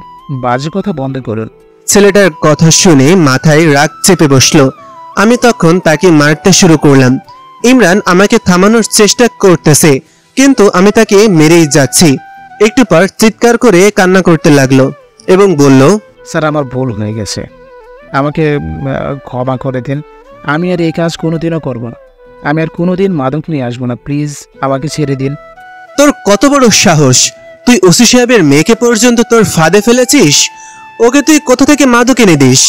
বাজে কথা বন্ধ করুন। ছেলেটার কথা শুনে মাথায় রাগ চেপে বসলো। আমি তখন তাকে মারতে শুরু করলাম। ইমরান আমাকে থামানোর চেষ্টা করতেছে, কিন্তু আমি তাকে মেরেই যাচ্ছি। একটু পর চিৎকার করে কান্না করতে লাগলো এবং বলল, স্যার আমার ভুল হয়ে গেছে, আমাকে ক্ষমা করে দিন। আমি আর এই কাজ কোনোদিনও করব না। আমি আর কোনোদিন মাদক নিয়ে আসবো না, প্লিজ আমাকে ছেড়ে দিন। তোর কত বড় সাহস, তুই ওসি সাহেবের মেয়েকে পর্যন্ত তোর ফাঁদে ফেলেছিস? ওকে তুই কোথা থেকে মাদক এনে দিস?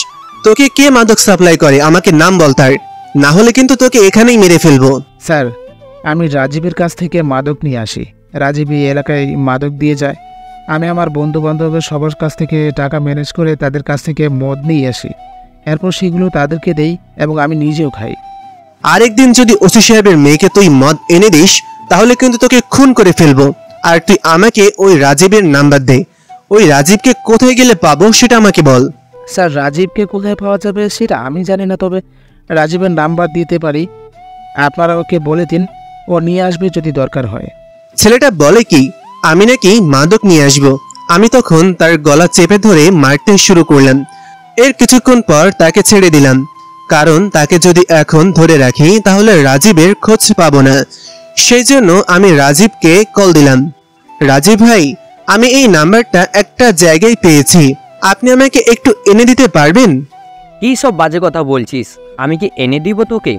তোকে কে মাদক সাপ্লাই করে আমাকে নাম বল তার, না হলে কিন্তু তোকে এখানেই মেরে ফেলবো। স্যার, আমি রাজীবের কাছ থেকে মাদক নিয়ে আসি। রাজীব এই এলাকায় মাদক দিয়ে যায়। আমি আমার বন্ধু বান্ধবের সবার কাছ থেকে টাকা ম্যানেজ করে তাদের কাছ থেকে মদ নিয়ে আসি, এরপর সেগুলো তাদেরকে দেই এবং আমি নিজেও খাই। আরেকদিন যদি ওসি সাহেবের মেয়েকে তুই মদ এনে দিস তাহলে কিন্তু তোকে খুন করে ফেলবো। আর তুই আমাকে ওই রাজীবের নাম্বার দে। ওই রাজীবকে কোথায় গেলে পাবো সেটা আমাকে বল। স্যার, রাজীবকে কোথায় পাওয়া যাবে সেটা আমি জানি না, তবে রাজীবের নাম্বার দিতে পারি। আপনারা ওকে বলে দিন, ও নিয়ে আসবে যদি দরকার হয়। ছেলেটা বলে কি আমি নাকি মাদক নিয়ে আসবো। আমি তখন তার গলা চেপে ধরে মারতে শুরু করলাম। এর কিছুক্ষণ পর তাকে ছেড়ে দিলাম, কারণ তাকে যদি এখন ধরে রাখি তাহলে রাজীবের খোঁজ পাবো না। সেই জন্য আমি রাজীবকে কল দিলাম। রাজীব ভাই, আমি এই নাম্বারটা একটা জায়গায় পেয়েছি, আপনি আমাকে একটু এনে দিতে পারবেন? কি সব বাজে কথা বলছিস? আমি কি এনে দিব তোকে?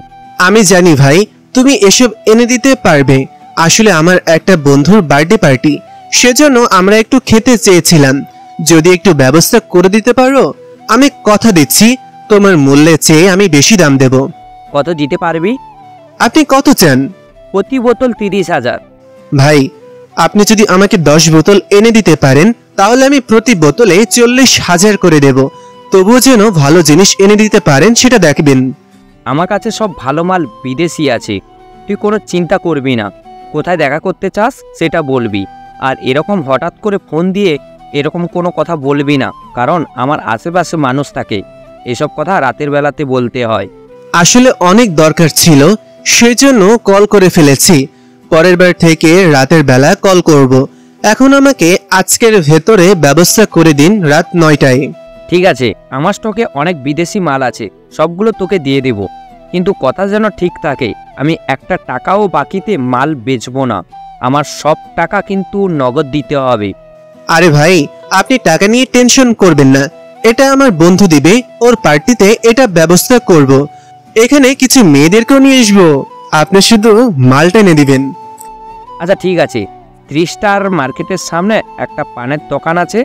আমি জানি ভাই তুমি এসব এনে দিতে পারবে। আসলে আমার একটা বন্ধুর বার্থডে পার্টি, সেজন্য আমরা একটু খেতে চেয়েছিলাম। যদি একটু ব্যবস্থা করে দিতে পারো, আমি কথা দিচ্ছি তোমার মূল্যের চেয়ে আমি বেশি দাম দেব। কত দিতে পারবি? আপনি কত চান? প্রতি বোতল 30,000। ভাই, আপনি যদি আমাকে 10 বোতল এনে দিতে পারেন তাহলে আমি প্রতি বোতলে 40,000 করে দেব। তবুও যেন ভালো জিনিস এনে দিতে পারেন সেটা দেখবেন। আমার কাছে সব ভালো মাল বিদেশি আছে, তুই কোনো চিন্তা করবি না। কোথায় দেখা করতে চাস সেটা বলবি। আর এরকম হঠাৎ করে ফোন দিয়ে এরকম কোনো কথা বলবি না, কারণ আমার আশেপাশে মানুষ থাকে, এসব কথা রাতের বেলাতে বলতে হয়। আসলে অনেক দরকার ছিল, সেজন্য কল করে ফেলেছি। পরের বার থেকে রাতের বেলা কল করব। এখন আমাকে আজকের ভেতরে ব্যবস্থা করে দিন রাত 9টায়। ঠিক আছে, আমার স্টকে অনেক বিদেশি মাল আছে, সবগুলো তোকে দিয়ে দেব, কিন্তু কথা যেন ঠিক থাকে। আমি একটা টাকাও বাকিতে মাল বেচবো না, আমার সব টাকা কিন্তু নগদ দিতে হবে। আরে ভাই, আপনি টাকা নিয়ে টেনশন করবেন না, এটা আমার বন্ধু দিবে, ওর পার্টিতে এটা ব্যবস্থা করব। এখানে কিছু মেয়েদেরকেও নিয়ে আসবো, আপনি শুধু মালটা এনে দিবেন। আচ্ছা ঠিক আছে, 3 স্টার মার্কেটের সামনে একটা পানের দোকান আছে,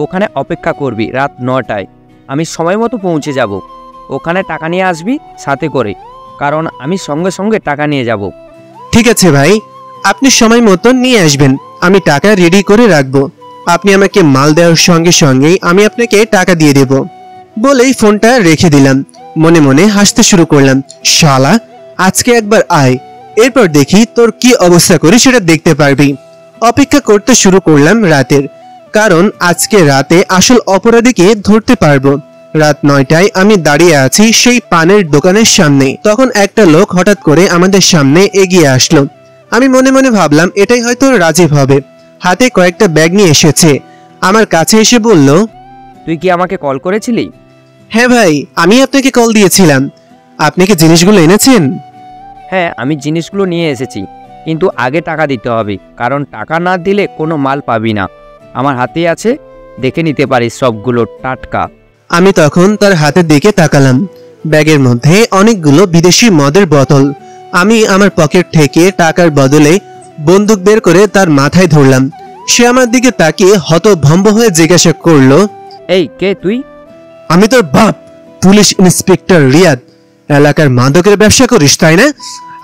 ওখানে অপেক্ষা করবি রাত 9টায়। আমি সময় মতো পৌঁছে যাব। ওখানে টাকা নিয়ে আসবি সাথে করে, কারণ আমি সঙ্গে সঙ্গে টাকা নিয়ে যাব। ঠিক আছে ভাই, আপনি সময় মতো নিয়ে আসবেন, আমি টাকা রেডি করে রাখবো। আপনি আমাকে মাল দেওয়ার সঙ্গে সঙ্গেই আমি আপনাকে টাকা দিয়ে দেব। বলেই ফোনটা রেখে দিলাম। মনে মনে হাসতে শুরু করলাম, শালা আজকে একবার আয়, এরপর দেখি তোর কি অবস্থা করি সেটা দেখতে পারবি। অপেক্ষা করতে শুরু করলাম রাতের, কারণ আজকে রাতে আসল অপরাধীকে ধরতে পারবো। রাত 9টায় আমি দাঁড়িয়ে আছি সেই পানের দোকানের সামনে। তখন একটা লোক হঠাৎ করে আমাদের সামনে এগিয়ে আসলো। আমি মনে মনে ভাবলাম এটাই হয়তো রাজীব হবে। হাতে কয়েকটা ব্যাগ নিয়ে এসেছে। আমার কাছে এসে বলল, তুই কি আমাকে কল করেছিলি? হ্যাঁ ভাই, আমি আপনাকে কল দিয়েছিলাম। আপনি কি জিনিসগুলো এনেছেন? হ্যাঁ, আমি জিনিসগুলো নিয়ে এসেছি, কিন্তু আগে টাকা দিতে হবে, কারণ টাকা না দিলে কোনো মাল পাবি না। আমার হাতে আছে, দেখে নিতে পারিস, সবগুলো টাটকা। আমি তখন তার হাতের দিকে তাকালাম। ব্যাগের মধ্যে অনেকগুলো বিদেশি মদের বোতল। আমি আমার পকেট থেকে টাকার বদলে বন্দুক বের করে তার মাথায় ধরলাম। সে আমার দিকে তাকিয়ে হতভম্ব হয়ে জিজ্ঞাসা করলো, এই কে তুই? আমি তোর বাপ, পুলিশ ইন্সপেক্টর রিয়াদ। এলাকার মাদকের ব্যবসা করিস তাই না?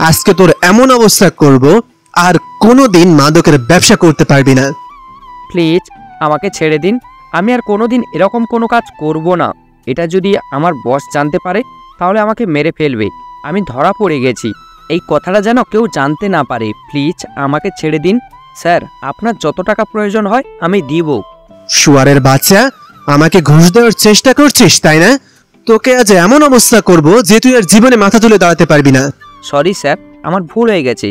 আজকে তোর এমন অবস্থা করব, আর কোনোদিন মাদকের ব্যবসা করতে পারবি না। প্লিজ আমাকে ছেড়ে দিন, আমি আর কোনোদিন এরকম কোনো কাজ করব না। এটা যদি আমার বস জানতে পারে তাহলে আমাকে মেরে ফেলবে। আমি ধরা পড়ে গেছি, এই কথাটা যেন কেউ জানতে না পারে। প্লিজ আমাকে ছেড়ে দিন স্যার, আপনার যত টাকা প্রয়োজন হয় আমি দিব। শুয়ারের বাচ্চা, আমাকে ঘুষ দেওয়ার চেষ্টা করছিস তাই না? তোকে আজ এমন অবস্থা করব যে তুই আর জীবনে মাথা তুলে দাঁড়াতে পারবি না। সরি স্যার, আমার ভুল হয়ে গেছে,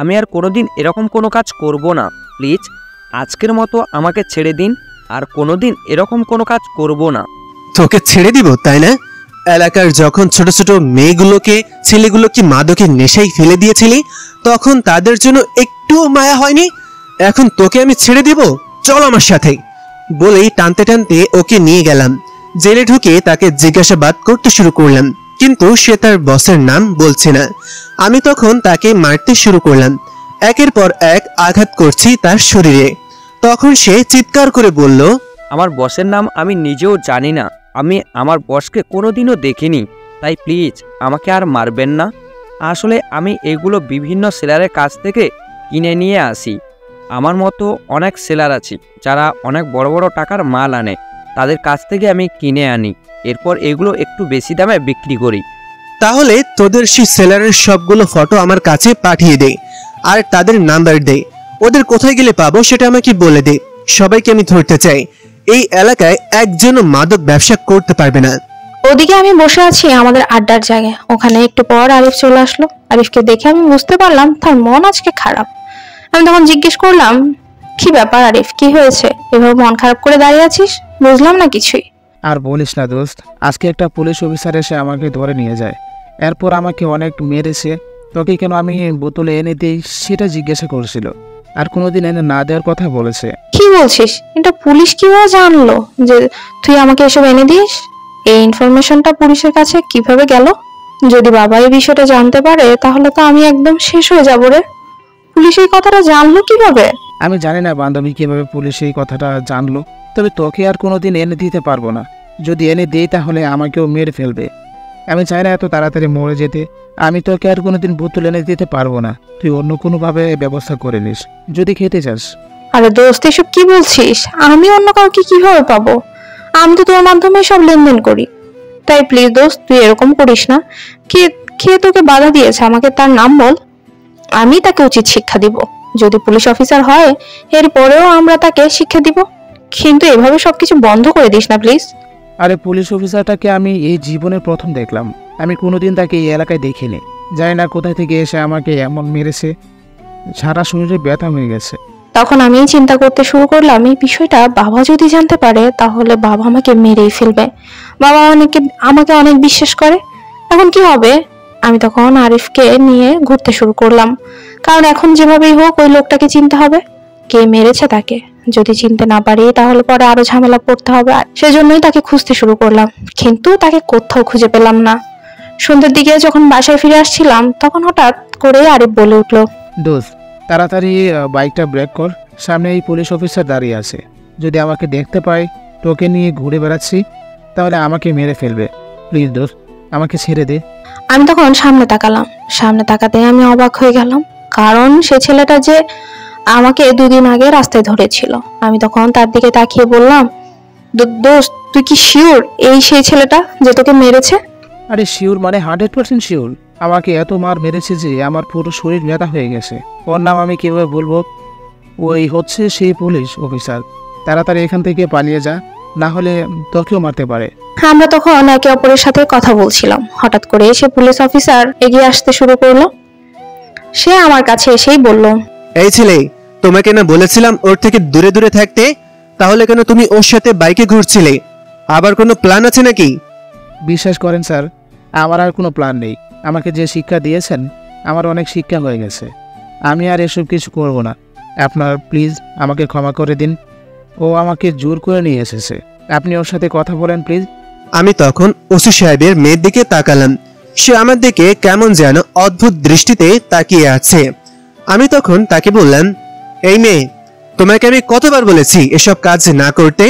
আমি আর কোনোদিন এরকম কোনো কাজ করব না। প্লিজ আজকের মতো আমাকে ছেড়ে দিন, আর কোনোদিন এরকম কোনো কাজ করব না। তোকে ছেড়ে দিব তাই না? এলাকার যখন ছোট ছোট মেয়েগুলোকে, ছেলেগুলোকে মাদকের নেশায় ফেলে দিয়েছিলি, তখন তাদের জন্য একটু মায়া হয়নি? এখন তোকে আমি ছেড়ে দিব? চল আমার সাথে। বলেই টানতে টানতে ওকে নিয়ে গেলাম। জেলে ঢুকে তাকে জিজ্ঞাসাবাদ করতে শুরু করলাম, কিন্তু সে তার বসের নাম বলছে না। আমি তখন তাকে মারতে শুরু করলাম। একের পর এক আঘাত করছি তার শরীরে। তখন সে চিৎকার করে বলল, আমার বসের নাম আমি নিজেও জানি না, আমি আমার বসকে কোনোদিনও দেখিনি, তাই প্লিজ আমাকে আর মারবেন না। আসলে আমি এগুলো বিভিন্ন সেলারের কাছ থেকে কিনে নিয়ে আসি। আমার মতো অনেক সেলার আছে যারা অনেক বড় বড় টাকার মাল আনে, তাদের কাছ থেকে আমি কিনে আনি, এরপর এগুলো একটু বেশি দামে বিক্রি করি। তাহলে তোদের সেই সেলারের সবগুলো ফটো আমার কাছে পাঠিয়ে দে, আর তাদের নাম্বার দে। ওদের কোথায় গেলে পাবো সেটা আমাকে বলে দে। সবাইকে আমি ধরতে চাই। এই এলাকায় একজনও মাদক ব্যবসা করতে পারবে না। ওদিকে আমি বসে আছি আমাদের আড্ডার জায়গায়। ওখানে একটু পর আরিফ চলে আসলো। আরিফকে দেখে আমি বুঝতে পারলাম তার মন আজকে খারাপ। আমি তখন জিজ্ঞেস করলাম, কি ব্যাপার আরিফ, কি হয়েছে? এভাবে মন খারাপ করে দাঁড়িয়ে আছিস? বুঝলাম না কিছুই। আর বলিস না দোস্ত, আজকে একটা পুলিশ অফিসার এসে আমাকে ধরে নিয়ে যায়। এরপর আমাকে অনেক মেরেছে। তোকে কেন আমি বোতলে এনে দিই সেটা জিজ্ঞাসা করছিল, আর কোনোদিন এনে না দেওয়ার কথা বলেছে। কি বলছিস? এটা পুলিশ কিভাবে জানলো যে তুই আমাকে এসব এনে দিস? এই ইনফরমেশনটা পুলিশের কাছে কিভাবে গেল? যদি বাবা এই বিষয়টা জানতে পারে তাহলে তো আমি একদম শেষ হয়ে যাবো রে। পুলিশ এই কথাটা জানলো কিভাবে? আমি জানি না বান্ধবী কিভাবে পুলিশ এই কথাটা জানলো, তবে তোকে আর কোনোদিন এনে দিতে পারবো না। যদি এনে দিই তাহলে আমাকেও মেরে ফেলবে। আমি চাই না এত তাড়াতাড়ি মরে যেতে। আমি তোকে আর কোনোদিন বোতল এনে দিতে পারবো না। তুই অন্য কোনোভাবে ব্যবস্থা করে নিস যদি খেতে চাস। আরে দোস্ত, এসব কি বলছিস? আমি অন্য কাউকে কিভাবে পাবো? আমি তো তোর মাধ্যমে সব লেনদেন করি। তাই প্লিজ দোস্ত, তুই এরকম করিস না। কে তোকে বাধা দিয়েছে? আমাকে তার নাম বল, আমি তাকে উচিত শিক্ষা দিব। যদি পুলিশ অফিসার হয় এরপরেও আমরা তাকে শিক্ষা দিব, কিন্তু এভাবে সবকিছু বন্ধ করে দিস না প্লিজ। আরে পুলিশ অফিসারটাকে আমি এই জীবনে প্রথম দেখলাম। আমি কোনোদিন তাকে এই এলাকায় দেখিনি। জানি না কোথায় থেকে এসে আমাকে এমন মেরেছে, সারা শরীরে ব্যথা হয়ে গেছে। তখন আমি চিন্তা করতে শুরু করলাম, এই বিষয়টা বাবা যদি জানতে পারে তাহলে বাবা আমাকে মেরেই ফেলবে। বাবা আমাকে অনেক বিশ্বাস করে, এখন কি হবে? আমি তখন আরিফকে নিয়ে ঘুরতে শুরু করলাম, কারণ এখন যেভাবেই হোক ওই লোকটাকে চিনতে হবে, কে মেরেছে তাকে। যদি চিনতে না পারি তাহলে পরে আরো ঝামেলা পড়তে হবে। সেজন্যই তাকে খুঁজতে শুরু করলাম, কিন্তু তাকে কোথাও খুঁজে পেলাম না। সন্ধ্যের দিকে যখন বাসায় ফিরে আসছিলাম তখন হঠাৎ করে আরিফ বলে উঠলো, দোস্ত তাড়াতাড়ি বাইকটা ব্রেক কর, সামনে এই পুলিশ অফিসার দাঁড়িয়ে আছে। যদি আমাকে দেখতে পায় তোকে নিয়ে ঘুরে বেড়াচ্ছি তাহলে আমাকে মেরে ফেলবে। প্লিজ দোস্ত আমাকে ছেড়ে দে। আমি তখন সামনে তাকালাম। সামনে তাকাতে আমি অবাক হয়ে গেলাম, কারণ সে ছেলেটা যে আমাকে 2 দিন আগে রাস্তায় ধরেছিল। আমি তখন তার দিকে তাকিয়ে বললাম, দোস্ত তুই কি শিওর এই সেই ছেলেটা যে তোকে মেরেছে? আরে শিওর মানে 100% শিওর। আমাকে এত মার মেরেছে যে আমার পুরো শরীর ব্যথা হয়ে গেছে। ওর নাম আমি কিভাবে বলবো? ওই হচ্ছে সেই পুলিশ অফিসার। তাড়াতাড়ি এখান থেকে পালিয়ে যা, না হলে তোকেও মারতে পারে। আমরা তখন একে অপরের সাথে কথা বলছিলাম, হঠাৎ করে সে পুলিশ অফিসার এগিয়ে আসতে শুরু করলো। সে আমার কাছে এসেই বলল, এই ছেলে, তোমাকে না বলেছিলাম ওর থেকে দূরে দূরে থাকতে? তাহলে কেন তুমি ওর সাথে বাইকে ঘুরছিলে? আবার কোনো প্ল্যান আছে নাকি? বিশ্বাস করেন স্যার, আমার আর কোনো প্ল্যান নেই। আমাকে যে শিক্ষা দিয়েছেন, আমার অনেক শিক্ষা হয়ে গেছে। আমি আর এসব কিছু করব না। আপনার প্লিজ আমাকে ক্ষমা করে দিন। ও আমাকে জোর করে নিয়ে এসেছে, আপনি ওর সাথে কথা বলেন প্লিজ। আমি তখন ওসি সাহেবের মেয়ের দিকে তাকালাম। সে আমার দিকে কেমন যেন অদ্ভুত দৃষ্টিতে তাকিয়ে আছে। আমি তখন তাকে বললাম, এই মেয়ে, তোমাকে আমি কতবার বলেছি এসব কাজ না করতে?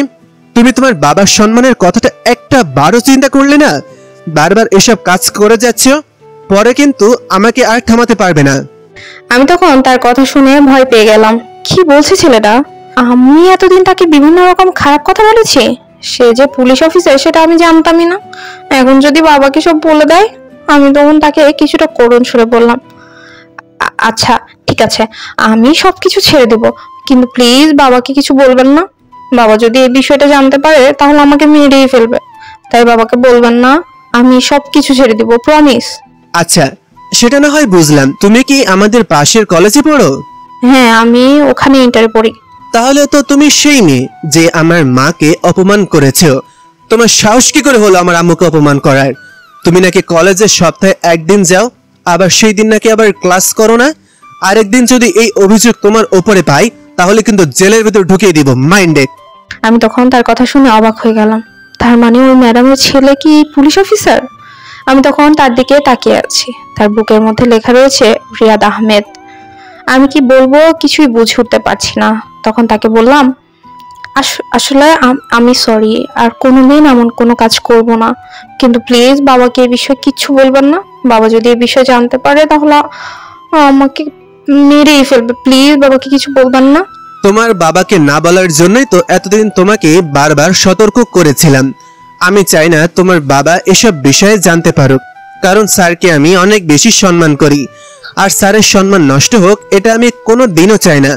তুমি তোমার বাবার সম্মানের কথাটা একটা বারও চিন্তা করলে না? বারবার এসব কাজ করে যাচ্ছ, পরে কিন্তু আমাকে আর থামাতে পারবে না। আমি তখন তার কথা শুনে ভয় পেয়ে গেলাম। কি বলছে ছেলেটা? আমি এতদিন তাকে বিভিন্ন রকম খারাপ কথা বলেছি। সে যে পুলিশ অফিসার সেটা আমি জানতামই না। এখন যদি বাবাকে সব বলে দেয়? আমি তখন তাকে কিছুটা করুণ সুরে বললাম, আচ্ছা ঠিক আছে, আমি সবকিছু ছেড়ে দেব, কিন্তু প্লিজ বাবাকে কিছু বলবেন না। বাবা যদি এই বিষয়টা জানতে পারে তাহলে আমাকে মেরেই ফেলবে। তাই বাবাকে বলবেন না, আমি সবকিছু ছেড়ে দিব, প্রমিস। আচ্ছা, সেটা না হয় বুঝলাম। তুমি কি আমাদের পাশের কলেজে পড়ো? হ্যাঁ, আমি ওখানে ইন্টারে পড়ি। তাহলে তো তুমি সেই মেয়ে যে আমার মাকে অপমান করেছো। তোমার সাহস কি করে হলো আমার আম্মুকে অপমান করার? তুমি নাকি কলেজে সপ্তাহে একদিন যাও, আবার সেই দিন নাকি আবার ক্লাস করো না। আরেকদিন যদি এই অভিযোগ তোমার ওপরে পাই তাহলে কিন্তু জেলের ভিতর ঢুকিয়ে দিব, মাইন্ডে। আমি তখন তার কথা শুনে অবাক হয়ে গেলাম। তার মানে ওই ম্যাডামের ছেলে কি পুলিশ অফিসার? আমি তখন তার দিকে তাকিয়ে আছি। তার বুকের মধ্যে লেখা রয়েছে রিয়াদ আহমেদ। আমি কি বলবো কিছুই বুঝে উঠতে পারছি না। তখন তাকে বললাম, আসলে আমি সরি, আর কোনোদিন এমন কোনো কাজ করব না, কিন্তু প্লিজ বাবাকে এই বিষয়ে কিচ্ছু বলবেন না। বাবা যদি এই বিষয়ে জানতে পারে তাহলে আমাকে মেরেই ফেলবে। প্লিজ বাবাকে কিছু বলবেন না। তোমার বাবাকে না বলার জন্যই তো এতদিন তোমাকে বারবার সতর্ক করেছিলাম। আমি চাই না তোমার বাবা এসব বিষয়ে জানতে পারুক, কারণ স্যারকে আমি অনেক বেশি সম্মান করি, আর স্যারের সম্মান নষ্ট হোক এটা আমি কোনো দিনও চাই না।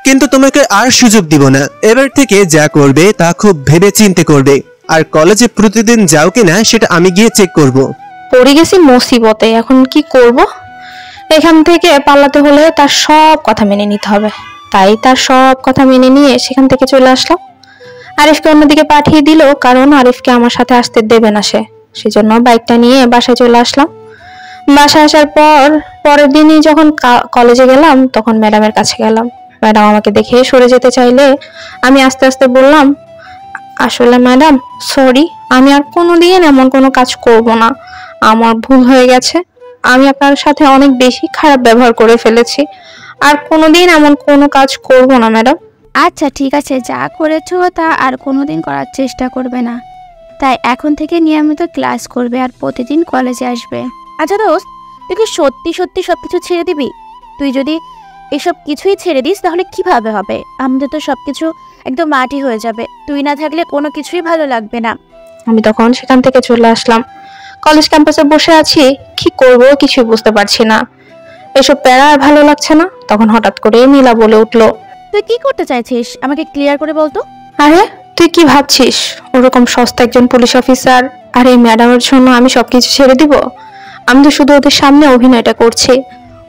কিন্তু তোমাকে আর সুযোগ দিব না। এবার থেকে যা করবে তা খুব ভেবে চিন্তে করবে, আর কলেজে প্রতিদিন যাও কিনা সেটা আমি গিয়ে চেক করব। পড়ে গেছি মুসিবতে, এখন কি করব? এখান থেকে পালাতে হলে তার সব কথা মেনে নিতে হবে। তাই তার সব কথা মেনে নিয়ে সেখান থেকে চলে আসলাম। আরিফকে অন্যদিকে পাঠিয়ে দিল, কারণ আরিফকে আমার সাথে আসতে দেবে না সে। সেজন্য বাইকটা নিয়ে বাসায় চলে আসলাম। বাসায় আসার পরের দিনই যখন কলেজে গেলাম তখন ম্যাডামের কাছে গেলাম। ম্যাডাম আমাকে দেখে সরে যেতে চাইলে আমি আস্তে আস্তে বললাম, আসলে ম্যাডাম সরি, আমি আর কোনোদিন এমন কোনো কাজ করব না। আমার ভুল হয়ে গেছে। আমি আপনার সাথে অনেক বেশি খারাপ ব্যবহার করে ফেলেছি। আর কোনোদিন এমন কোনো কাজ করব না ম্যাডাম। আচ্ছা ঠিক আছে, যা করেছো তা আর কোনোদিন করার চেষ্টা করবে না। তাই এখন থেকে নিয়মিত ক্লাস করবে আর প্রতিদিন কলেজে আসবে। আচ্ছা দোস্ত, তুই কি সত্যি সত্যি সবকিছু ছেড়ে দিবি? তুই যদি এসব কিছুই ছেড়ে দিস তাহলে কিভাবে হবে? আমাদের তো সবকিছু একদম মাটি হয়ে যাবে। তুই না থাকলে কোনো কিছুই ভালো লাগবে না। আমি তখন সেখান থেকে চলে আসলাম। কলেজ ক্যাম্পাসে বসে আছি, কি করব কিছুই বুঝতে পারছি না। এসব প্যারা আর ভালো লাগছে না। তখন হঠাৎ করে নীলা বলে উঠলো, তুই কি করতে চাইছিস আমাকে ক্লিয়ার করে বলতো। আরে তুই কি ভাবছিস ওরকম সস্তা একজন পুলিশ অফিসার আর এই ম্যাডামের জন্য আমি সবকিছু ছেড়ে দিব? আমি তো শুধু ওদের সামনে অভিনয়টা করছি।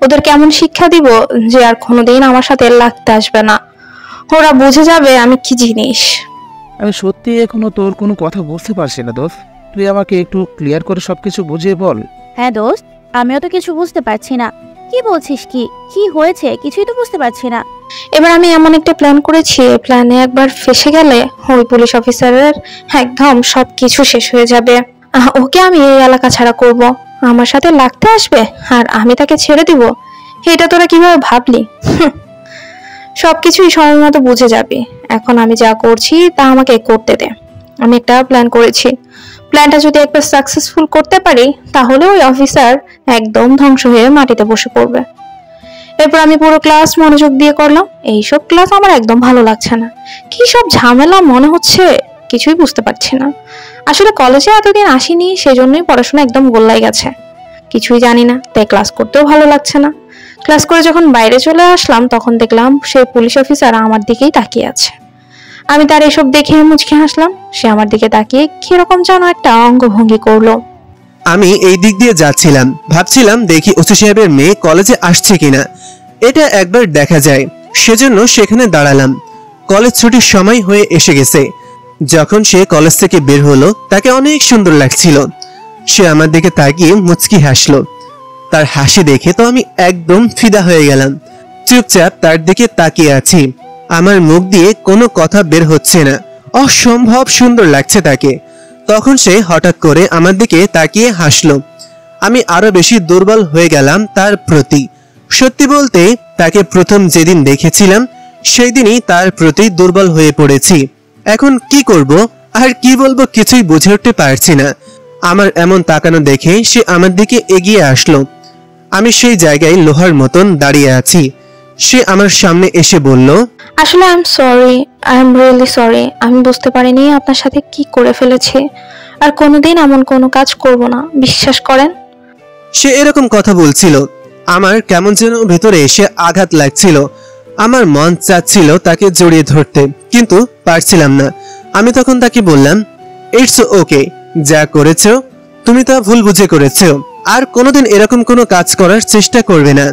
ওদের কেমন শিক্ষা দিব যে আর কোনোদিন আমার সাথে লাগতে আসবে না। ওরা বুঝে যাবে আমি কি জিনিস। আমি সত্যি এখনো তোর কোনো কথা বুঝতে পারছি না দোস্ত। তুই আমাকে একটু ক্লিয়ার করে সবকিছু বুঝিয়ে বল। হ্যাঁ দোস্ত, আমিও তো কিছু বুঝতে পারছি না। কি বলছিস? কি হয়েছে? কিছুই তো বুঝতে পারছি না। এবার আমি এমন একটা প্ল্যান করেছি, প্ল্যানে একবার ফেসে গেলে ওই পুলিশ অফিসারের একদম সবকিছু শেষ হয়ে যাবে। ওকে আমি এই এলাকা ছাড়া করব, আমার সাথে লাগতে আসবে আর আমি তাকে ছেড়ে দিব। এটা তোরা কিভাবে ভাবলি? সবকিছুই সময় মতো বুঝে যাবে। এখন আমি যা করছি তা আমাকে করতে দে। আমি একটা প্ল্যান করেছি। প্ল্যানটা যদি একবার সাকসেসফুল করতে পারি তাহলে ওই অফিসার একদম ধ্বংস হয়ে মাটিতে বসে পড়বে। এরপর আমি পুরো ক্লাস মনোযোগ দিয়ে করলাম। এইসব ক্লাস আমার একদম ভালো লাগছে না। কি সব ঝামেলা মনে হচ্ছে, কিছুই বুঝতে পারছি না। আসলে কলেজে এতদিন আসিনি, সেজন্যই পড়াশোনা একদম গোল্লাই গেছে। কিছুই জানি না, তাই ক্লাস করতেও ভালো লাগছে না। ক্লাস করে যখন বাইরে চলে আসলাম তখন দেখলাম সেই পুলিশ অফিসার আমার দিকেই তাকিয়ে আছে। আমি তার এসব দেখে মুচকি হাসলাম। সে আমার দিকে তাকিয়ে কিরকম যেন একটা অঙ্গভঙ্গি করলো। আমি এই দিক দিয়ে যাচ্ছিলাম, ভাবছিলাম দেখি ওসি সাহেবের মেয়ে কলেজে আসছে কিনা, এটা একবার দেখা যায়, সেজন্য সেখানে দাঁড়ালাম। কলেজ ছুটির সময় হয়ে এসে গেছে। যখন সে কলেজ থেকে বের হলো তাকে অনেক সুন্দর লাগছিল। সে আমার দিকে তাকিয়ে মুচকি হাসলো। তার হাসি দেখে তো আমি একদম ফিদা হয়ে গেলাম। চুপচাপ তার দিকে তাকিয়ে আছি। আমার মুখ দিয়ে কোনো কথা বের হচ্ছে না, অসম্ভব সুন্দর লাগছে তাকে। তখন সে হঠাৎ করে আমার দিকে তাকিয়ে হাসলো। আমি আরো বেশি দুর্বল হয়ে গেলাম তার প্রতি। সত্যি বলতে তাকে প্রথম যেদিন দেখেছিলাম সেই দিনই তার প্রতি দুর্বল হয়ে পড়েছি। এখন কি করব আর কি বলবো কিছুই বুঝে উঠতে পারছি না। আমার এমন তাকানো দেখে সে আমার দিকে এগিয়ে আসলো। আমি সেই জায়গায় লোহার মতন দাঁড়িয়ে আছি। সে আমার সামনে এসে বলল, আসলে আই এম রিয়েলি সরি। আমি বুঝতে পারিনি আপনার সাথে কি করে ফেলেছি। আর কোনোদিন এমন কোনো কাজ করব না, বিশ্বাস করেন। সে এরকম কথা বলছিল, আমার কেমন যেন ভেতরে এসে আঘাত লাগছিল। আমার মন চাচ্ছিল তাকে জড়িয়ে ধরতে, কিন্তু পারছিলাম না। আমি তখন তাকে বললাম, ইটস ওকে, যা করেছো তুমি তা ভুল বুঝে করেছো। আর কোনোদিন এরকম কোনো কাজ করার চেষ্টা করবে না,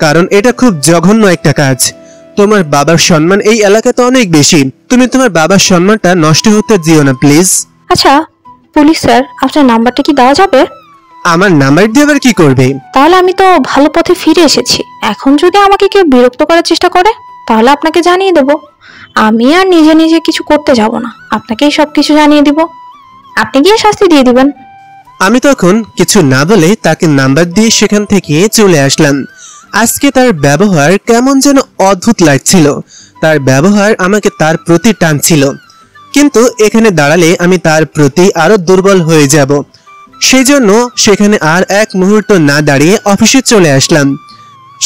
কারণ এটা খুব জঘন্য একটা কাজ। তোমার বাবার সম্মান এই এলাকাতে অনেক বেশি, তুমি তোমার বাবার সম্মানটা নষ্ট হতে দিও না প্লিজ। আচ্ছা পুলিশ স্যার, আপনার নাম্বারটা কি দেওয়া যাবে? আমার নাম্বার দিয়ে আবার কি করবে? তাহলে আমি তো ভালো পথে ফিরে এসেছি। এখন যদি আমাকে কেউ বিরক্ত করার চেষ্টা করে তাহলে আপনাকে জানিয়ে দেব। আমি আর নিজে নিজে কিছু করতে যাব না, আপনাকেই সবকিছু জানিয়ে দিব, আপনি গিয়ে শাস্তি দিয়ে দিবেন। আমি তখন কিছু না বলে তাকে নাম্বার দিয়ে সেখান থেকে চলে আসলাম। আজকে তার ব্যবহার কেমন যেন অদ্ভুত লাগছিল। তার ব্যবহার আমাকে তার প্রতি টানছিল, কিন্তু এখানে দাঁড়ালে আমি তার প্রতি আরো দুর্বল হয়ে যাব। সেই জন্য সেখানে আর এক মুহূর্ত না দাঁড়িয়ে অফিসে চলে আসলাম।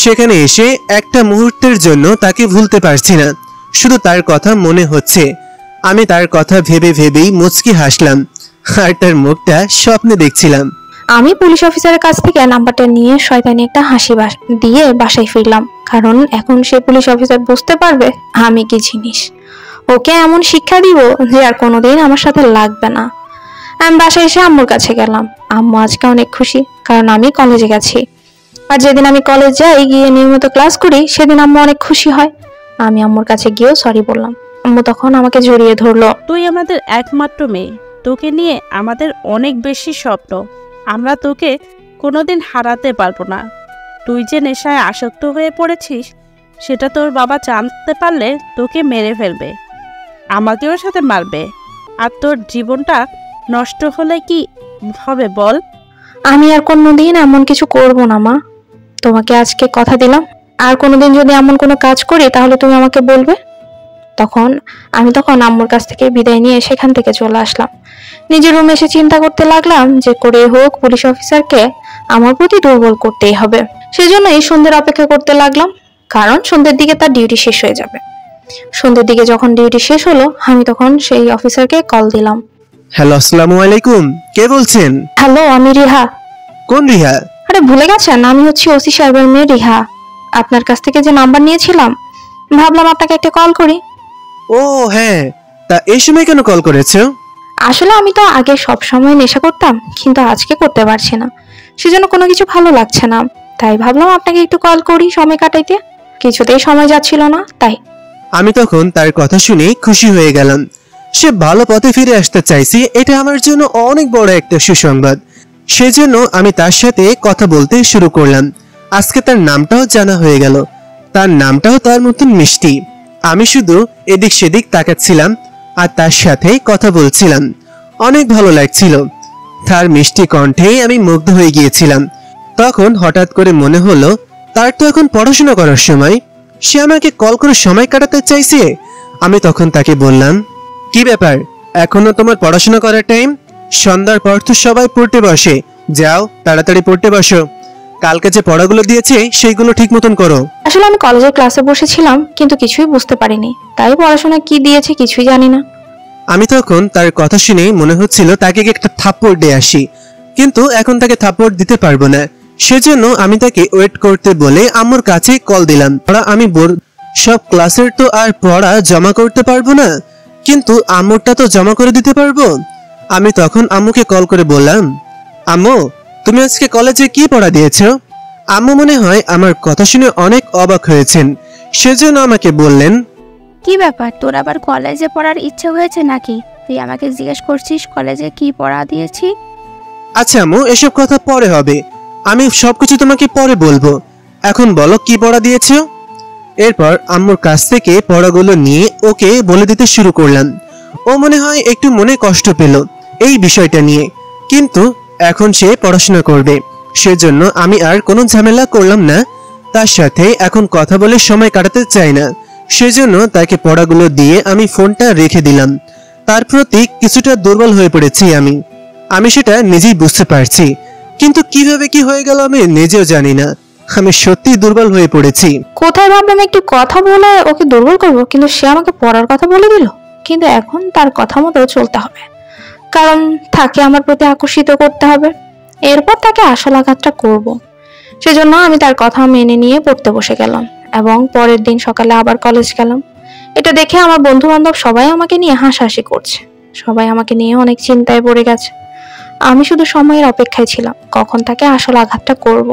সেখানে এসে একটা মুহূর্তের জন্য তাকে ভুলতে পারছি না, শুধু তার কথা মনে হচ্ছে। আমি তার কথা ভেবে ভেবেই মুচকি হাসলাম, আর তার মুখটা স্বপ্নে দেখছিলাম। আমি পুলিশ অফিসারের কাছ থেকে নাম্বারটা নিয়ে শয়তানি একটা হাসি দিয়ে বাসায় ফিরলাম, কারণ এখন সে পুলিশ অফিসার বুঝতে পারবে আমি কি জিনিস। ওকে এমন শিক্ষা দিব যে আর কোনোদিন আমার সাথে লাগবে না। আমি বাসায় এসে আম্মুর কাছে গেলাম। আম্মু আজকে অনেক খুশি, কারণ আমি কলেজে গেছি। আর যেদিন আমি কলেজ যাই, গিয়ে নিয়মিত ক্লাস করি, সেদিন আম্মু অনেক খুশি হয়। আমি আম্মুর কাছে গিয়েও সরি বললাম। আম্মু তখন আমাকে জড়িয়ে ধরলো। তুই আমাদের একমাত্র মেয়ে, তোকে নিয়ে আমাদের অনেক বেশি স্বপ্ন। আমরা তোকে কোনোদিন হারাতে পারবো না। তুই যে নেশায় আসক্ত হয়ে পড়েছিস সেটা তোর বাবা জানতে পারলে তোকে মেরে ফেলবে, আমাকেও সাথে মারবে। আর তোর জীবনটা নষ্ট হলে কি হবে বল? আমি আর কোনোদিন এমন কিছু করব না মা, তোমাকে আজকে কথা দিলাম। আর কোনোদিন যদি এমন কোনো কাজ করি তাহলে তুমি আমাকে বলবে। আমি তখন আম্মুর কাছ থেকে বিদায় নিয়ে সেখান থেকে চলে আসলাম। নিজের রুমে এসে চিন্তা করতে লাগলাম যে করে হোক পুলিশ অফিসারকে আমার প্রতি দুর্বল করতেই হবে। সেজন্য এই সন্ধ্যের অপেক্ষা করতে লাগলাম, কারণ সন্ধ্যের দিকে তার ডিউটি শেষ হয়ে যাবে। সন্ধ্যের দিকে যখন ডিউটি শেষ হলো, আমি তখন সেই অফিসারকে কল দিলাম। হ্যালো, আসসালামু আলাইকুম, কে বলছেন? হ্যালো, আমি রিহা। কোন রিহা? আরে ভুলে গেছেন, আমি হচ্ছি ওসি সাহেবের মেয়ে রিহা। আপনার কাছ থেকে যে নাম্বার নিয়েছিলাম, ভাবলাম আপনাকে একটা কল করি। ও হ্যাঁ, তা এই সময় কেন কল করেছো? আসলে আমি তো আগে সব সময় নেশা করতাম, কিন্তু আজকে করতে পারছি না, সেজন্য কোনো কিছু ভালো লাগছে না। তাই ভাবলাম আপনাকে একটু কল করি সময় কাটাইতে। কিছুতেই সময় যাচ্ছিল না, তাই। আমি তখন তার কথা শুনে খুশি হয়ে গেলাম। সে ভালো পথে ফিরে আসতে চাইছে, এটা আমার জন্য অনেক বড় একটা সুসংবাদ। সেজন্য আমি তার সাথে কথা বলতে শুরু করলাম। আজকে তার নামটাও জানা হয়ে গেল, তার নামটাও তার মতন মিষ্টি। আমি শুধু এদিক সেদিক তাকাচ্ছিলাম আর তার সাথে কথা বলছিলাম, অনেক ভালো লাগছিল। তার মিষ্টি কণ্ঠে আমি মুগ্ধ হয়ে গিয়েছিলাম। তখন হঠাৎ করে মনে হলো তার তো এখন পড়াশোনা করার সময়, সে আমাকে কল করে সময় কাটাতে চাইছে। আমি তখন তাকে বললাম, কি ব্যাপার, এখনো তোমার পড়াশোনা করার টাইম? সন্ধ্যার পর তো সবাই পড়তে বসে, যাও তাড়াতাড়ি পড়তে বসো। কালকে যে পড়াগুলো দিয়েছে সেইগুলো ঠিক মতন করো। আসলে আমি কলেজের ক্লাসে বসেছিলাম, কিন্তু কিছুই বুঝতে পারিনি, তাই পড়াশোনা কি দিয়েছে কিছুই জানি না। আমি তখন তার কথা শুনে মনে হচ্ছিল তাকে একটা থাপ্পড় দিয়ে আসি, কিন্তু এখন তাকে থাপ্পড় দিতে পারবো না। সেজন্য আমি তাকে ওয়েট করতে বলে আম্মুর কাছে কল দিলাম। আমি সব ক্লাসের তো আর পড়া জমা করতে পারবো না, কিন্তু আম্মুরটা তো জমা করে দিতে পারবো। আমি তখন আম্মুকে কল করে বললাম, আম্মু তুমি আজকে কলেজে কি পড়া দিয়েছো? আম্মু মনে হয় আমার কথা শুনে অনেক অবাক হয়েছেন, সেজন্য আমাকে বললেন, কি ব্যাপার, তোর আবার কলেজে পড়ার ইচ্ছে হয়েছে নাকি? তুই আমাকে জিজ্ঞেস করছিস কলেজে কি পড়া দিয়েছি? আচ্ছা আম্মু, এসব কথা পরে হবে, আমি সবকিছু তোমাকে পরে বলবো। এখন বলো কি পড়া দিয়েছো? এরপর আম্মুর কাছ থেকে পড়াগুলো নিয়ে ওকে বলে দিতে শুরু করলাম। ও মনে হয় একটু মনে কষ্ট পেল এই বিষয়টা নিয়ে, কিন্তু এখন সে পড়াশোনা করবে, সেজন্য আমি আর কোনো ঝামেলা করলাম না। তার সাথে এখন কথা বলে সময় কাটাতে চাই না, সেজন্য তাকে পড়াগুলো দিয়ে আমি ফোনটা রেখে দিলাম। তার প্রতি কিছুটা দুর্বল হয়ে পড়েছি আমি সেটা নিজেই বুঝতে পারছি, কিন্তু কিভাবে কি হয়ে গেল আমি নিজেও জানি না। আমি সত্যি দুর্বল হয়ে পড়েছি। কোথায় ভাবলাম একটু কথা বলে ওকে দুর্বল করব, কিন্তু সে আমাকে পড়ার কথা বলে দিল। কিন্তু এখন তার কথা মতো চলতে হবে, কারণ তাকে আমার প্রতি আকর্ষিত করতে হবে, এরপর তাকে আসল আঘাতটা করব। সেজন্য আমি তার কথা মেনে নিয়ে পড়তে বসে গেলাম এবং পরের দিন সকালে আবার কলেজ গেলাম। এটা দেখে আমার বন্ধু বান্ধব সবাই আমাকে নিয়ে হাসাহাসি করছে, সবাই আমাকে নিয়ে অনেক চিন্তায় পড়ে গেছে। আমি শুধু সময়ের অপেক্ষায় ছিলাম কখন তাকে আসল আঘাতটা করব।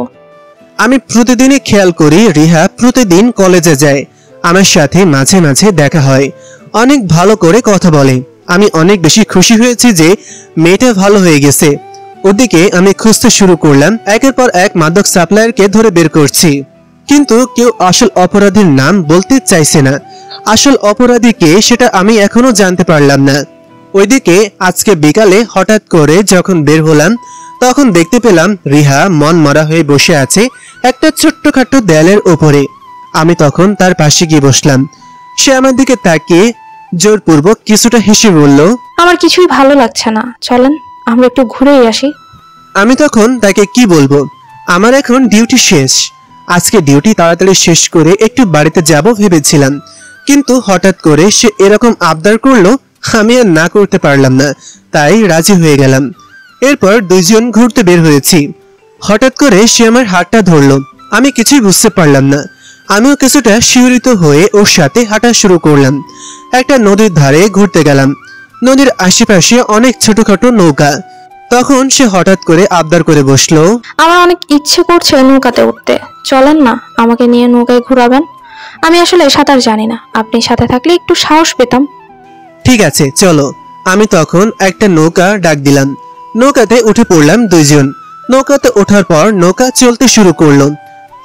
আমি প্রতিদিনই খেয়াল করি রিহা প্রতিদিন কলেজে যায়, আমার সাথে মাঝে মাঝে দেখা হয়, অনেক ভালো করে কথা বলে। আমি অনেক বেশি খুশি হয়েছি যে মেয়েটা ভালো হয়ে গেছে। ওদিকে আমি খুঁজতে শুরু করলাম, একের পর এক মাদক সাপ্লায়ারকে ধরে বের করছি, কিন্তু কেউ আসল অপরাধীর নাম বলতে চাইছে না। আসল অপরাধী কে সেটা আমি এখনো জানতে পারলাম না। ওইদিকে আজকে বিকালে হঠাৎ করে যখন বের হলাম, তখন দেখতে পেলাম রিহা মন মরা হয়ে বসে আছে একটা ছোট্টখাট্ট দেয়ালের উপরে। আমি তখন তার পাশে গিয়ে বসলাম। সে আমার দিকে তাকিয়ে জোরপূর্বক কিছুটা হেসে বলল, আমার কিছুই ভালো লাগছে না, চলেন আমরা একটু ঘুরেই আসি। আমি তখন তাকে কি বলবো, আমার এখন ডিউটি শেষ, আজকে ডিউটি তাড়াতাড়ি শেষ করে একটু বাড়িতে যাব ভেবেছিলাম, কিন্তু হঠাৎ করে সে এরকম আবদার করলো, আমি আর না করতে পারলাম না, তাই রাজি হয়ে গেলাম। এরপর দুইজন ঘুরতে বের হয়েছি। হঠাৎ করে সে আমার হাতটা ধরলো, আমি কিছুই বুঝতে পারলাম না। আমিও কিছুটা শিহরিত হয়ে ওর সাথে হাঁটা শুরু করলাম। একটা নদীর ধারে ঘুরতে গেলাম। নদীর আশেপাশে অনেক ছোটখাটো নৌকা। তখন সে হঠাৎ করে আবদার করে বসলো, আমার অনেক ইচ্ছে করছে নৌকাতে উঠতে, চলেন না আমাকে নিয়ে নৌকায় ঘুরাবেন। আমি আসলে সাঁতার জানি না, আপনি সাথে থাকলে একটু সাহস পেতাম। ঠিক আছে চলো। আমি তখন একটা নৌকা ডাক দিলাম, নৌকাতে উঠে পড়লাম দুইজন। নৌকাতে ওঠার পর নৌকা চলতে শুরু করলো।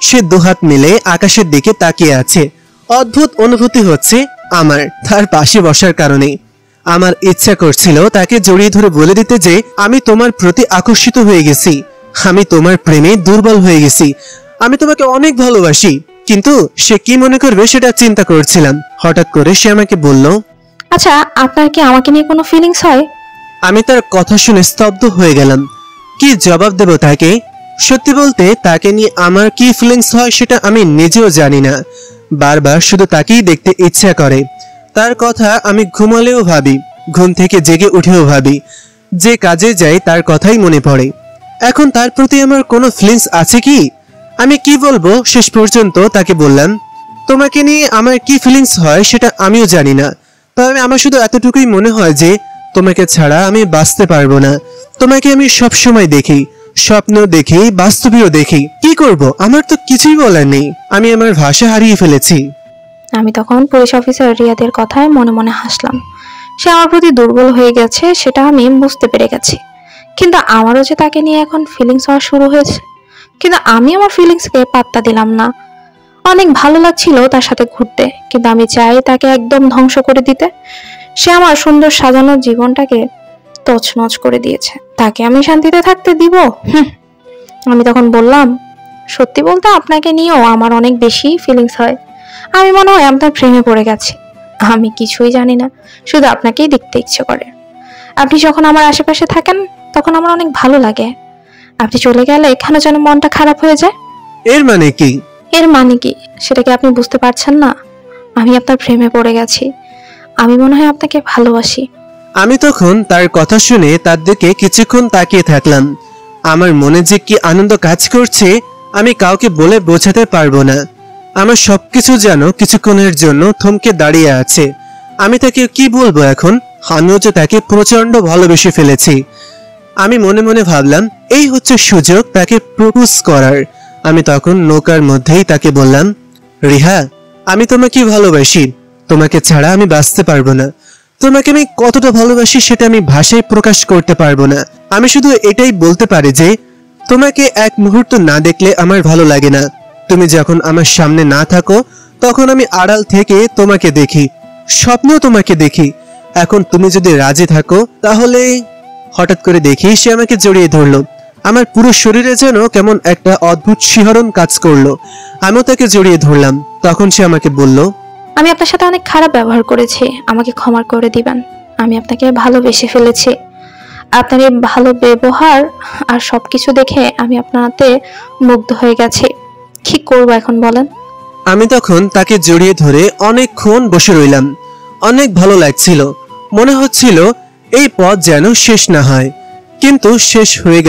সে দুহাত মিলে আকাশের দিকে তাকিয়ে আছে। অদ্ভুত অনুভূতি হচ্ছে আমার তার পাশে বসার কারণে। আমার ইচ্ছা করছিল তাকে জড়িয়ে ধরে বলে দিতে যে আমি তোমার প্রতি আকর্ষিত হয়ে গেছি, আমি তোমার প্রেমে দুর্বল হয়ে গেছি, আমি তোমাকে অনেক ভালোবাসি। কিন্তু সে কি মনে করবে সেটা চিন্তা করছিলাম। হঠাৎ করে সে আমাকে বলল, আচ্ছা আপনার কি আমাকে নিয়ে কোনো ফিলিংস হয়? আমি তার কথা শুনে স্তব্ধ হয়ে গেলাম। কি জবাব দেব তাকে? সত্যি বলতে তাকে নিয়ে আমার কি ফিলিংস হয় সেটা আমি নিজেও জানি না। বারবার শুধু তাকেই দেখতে ইচ্ছা করে। তার কথা আমি ঘুমালেও ভাবি, ঘুম থেকে জেগে উঠেও ভাবি, যে কাজে যাই তার কথাই মনে পড়ে। এখন তার প্রতি আমার কোনো ফিলিংস আছে কি? আমি কি বলবো? শেষ পর্যন্ত তাকে বললাম, তোমাকে নিয়ে আমার কি ফিলিংস হয় সেটা আমিও জানি না, তবে আমার শুধু এতটুকুই মনে হয় যে তোমাকে ছাড়া আমি বাঁচতে পারবো না। তোমাকে আমি সব সময় দেখি, স্বপ্ন দেখি, বাস্তবেও দেখি। কি করব? আমার তো কিছুই বলার নেই, আমি আমার ভাষা হারিয়ে ফেলেছি। আমি তখন পুলিশ অফিসার রিয়াদের কথায় মনে মনে হাসলাম। সে আমার প্রতি দুর্বল হয়ে গেছে সেটা আমি বুঝতে পেরে গেছি, কিন্তু আমারও যে তাকে নিয়ে এখন ফিলিংস হওয়া শুরু হয়েছে, কিন্তু আমি আমার ফিলিংসকে পাত্তা দিলাম না। অনেক ভালো লাগছিল তার সাথে ঘুরতে, কিন্তু আমি চাই তাকে একদম ধ্বংস করে দিতে। সে আমার সুন্দর সাজানো জীবনটাকে তছনছ করে দিয়েছে, তাকে আমি শান্তিতে থাকতে দিব? আমি তখন বললাম, সত্যি বলতে আপনাকে নিয়েও আমার অনেক বেশি ফিলিংস হয়। আমি মনে হয় আপনার প্রেমে পড়ে গেছি। আমি কিছুই জানি না, শুধু আপনাকেই দেখতে ইচ্ছে করে। আপনি যখন আমার আশেপাশে থাকেন তখন আমার অনেক ভালো লাগে। আপনি চলে গেলে এখানে যেন মনটা খারাপ হয়ে যায়। এর মানে কি? এর মানে কি সেটা কি আপনি বুঝতে পারছেন না? আমি আপনার প্রেমে পড়ে গেছি, আমি মনে হয় আপনাকে ভালোবাসি। আমি তখন তার কথা শুনে তার দিকে কিছুক্ষণ তাকিয়ে থাকলাম। আমার মনে যে কি আনন্দ কাজ করছে আমি কাউকে বলে বোঝাতে পারবো না। আমার সবকিছু যেন কিছুক্ষণের জন্য থমকে দাঁড়িয়ে আছে। আমি তাকে কি বলবো এখন? আমিও যে তাকে প্রচন্ড ভালোবেসে ফেলেছি। আমি মনে মনে ভাবলাম এই হচ্ছে সুযোগ তাকে প্রপোজ করার। আমি তখন নৌকার মধ্যেই তাকে বললাম, রিহা, আমি তোমাকে ভালোবাসি। তোমাকে ছাড়া আমি বাঁচতে পারবো না। তোমাকে আমি কতটা ভালোবাসি সেটা আমি ভাষায় প্রকাশ করতে পারবো না। আমি শুধু এটাই বলতে পারি যে তোমাকে এক মুহূর্ত না দেখলে আমার ভালো লাগে না। তুমি যখন আমার সামনে না থাকো তখন আমি আড়াল থেকে তোমাকে দেখি, স্বপ্নেও তোমাকে দেখি। এখন তুমি যদি রাজি থাকো তাহলে। হঠাৎ করে দেখি সে আমাকে জড়িয়ে ধরলো। আমার পুরো শরীরে যেন কেমন একটা অদ্ভুত শিহরণ কাজ করলো। আমিও তাকে জড়িয়ে ধরলাম। তখন সে আমাকে বলল, আমি আপনার সাথে অনেক খারাপ ব্যবহার করেছি, আমাকে ক্ষমা করে দিবেন। আমি আপনাকে ভালোবেসে ফেলেছি। আপনার এই ভালো ব্যবহার আর সবকিছু দেখে আমি আপনাতে মুগ্ধ হয়ে গেছি। কি করবো এখন বলেন? আমি তখন তাকে জড়িয়ে ধরে অনেকক্ষণ বসে রইলাম। অনেক ভালো লাগছিল। মনে হচ্ছিল এই পথ যেন শেষ না হয়। কিন্তু শেষ হয়ে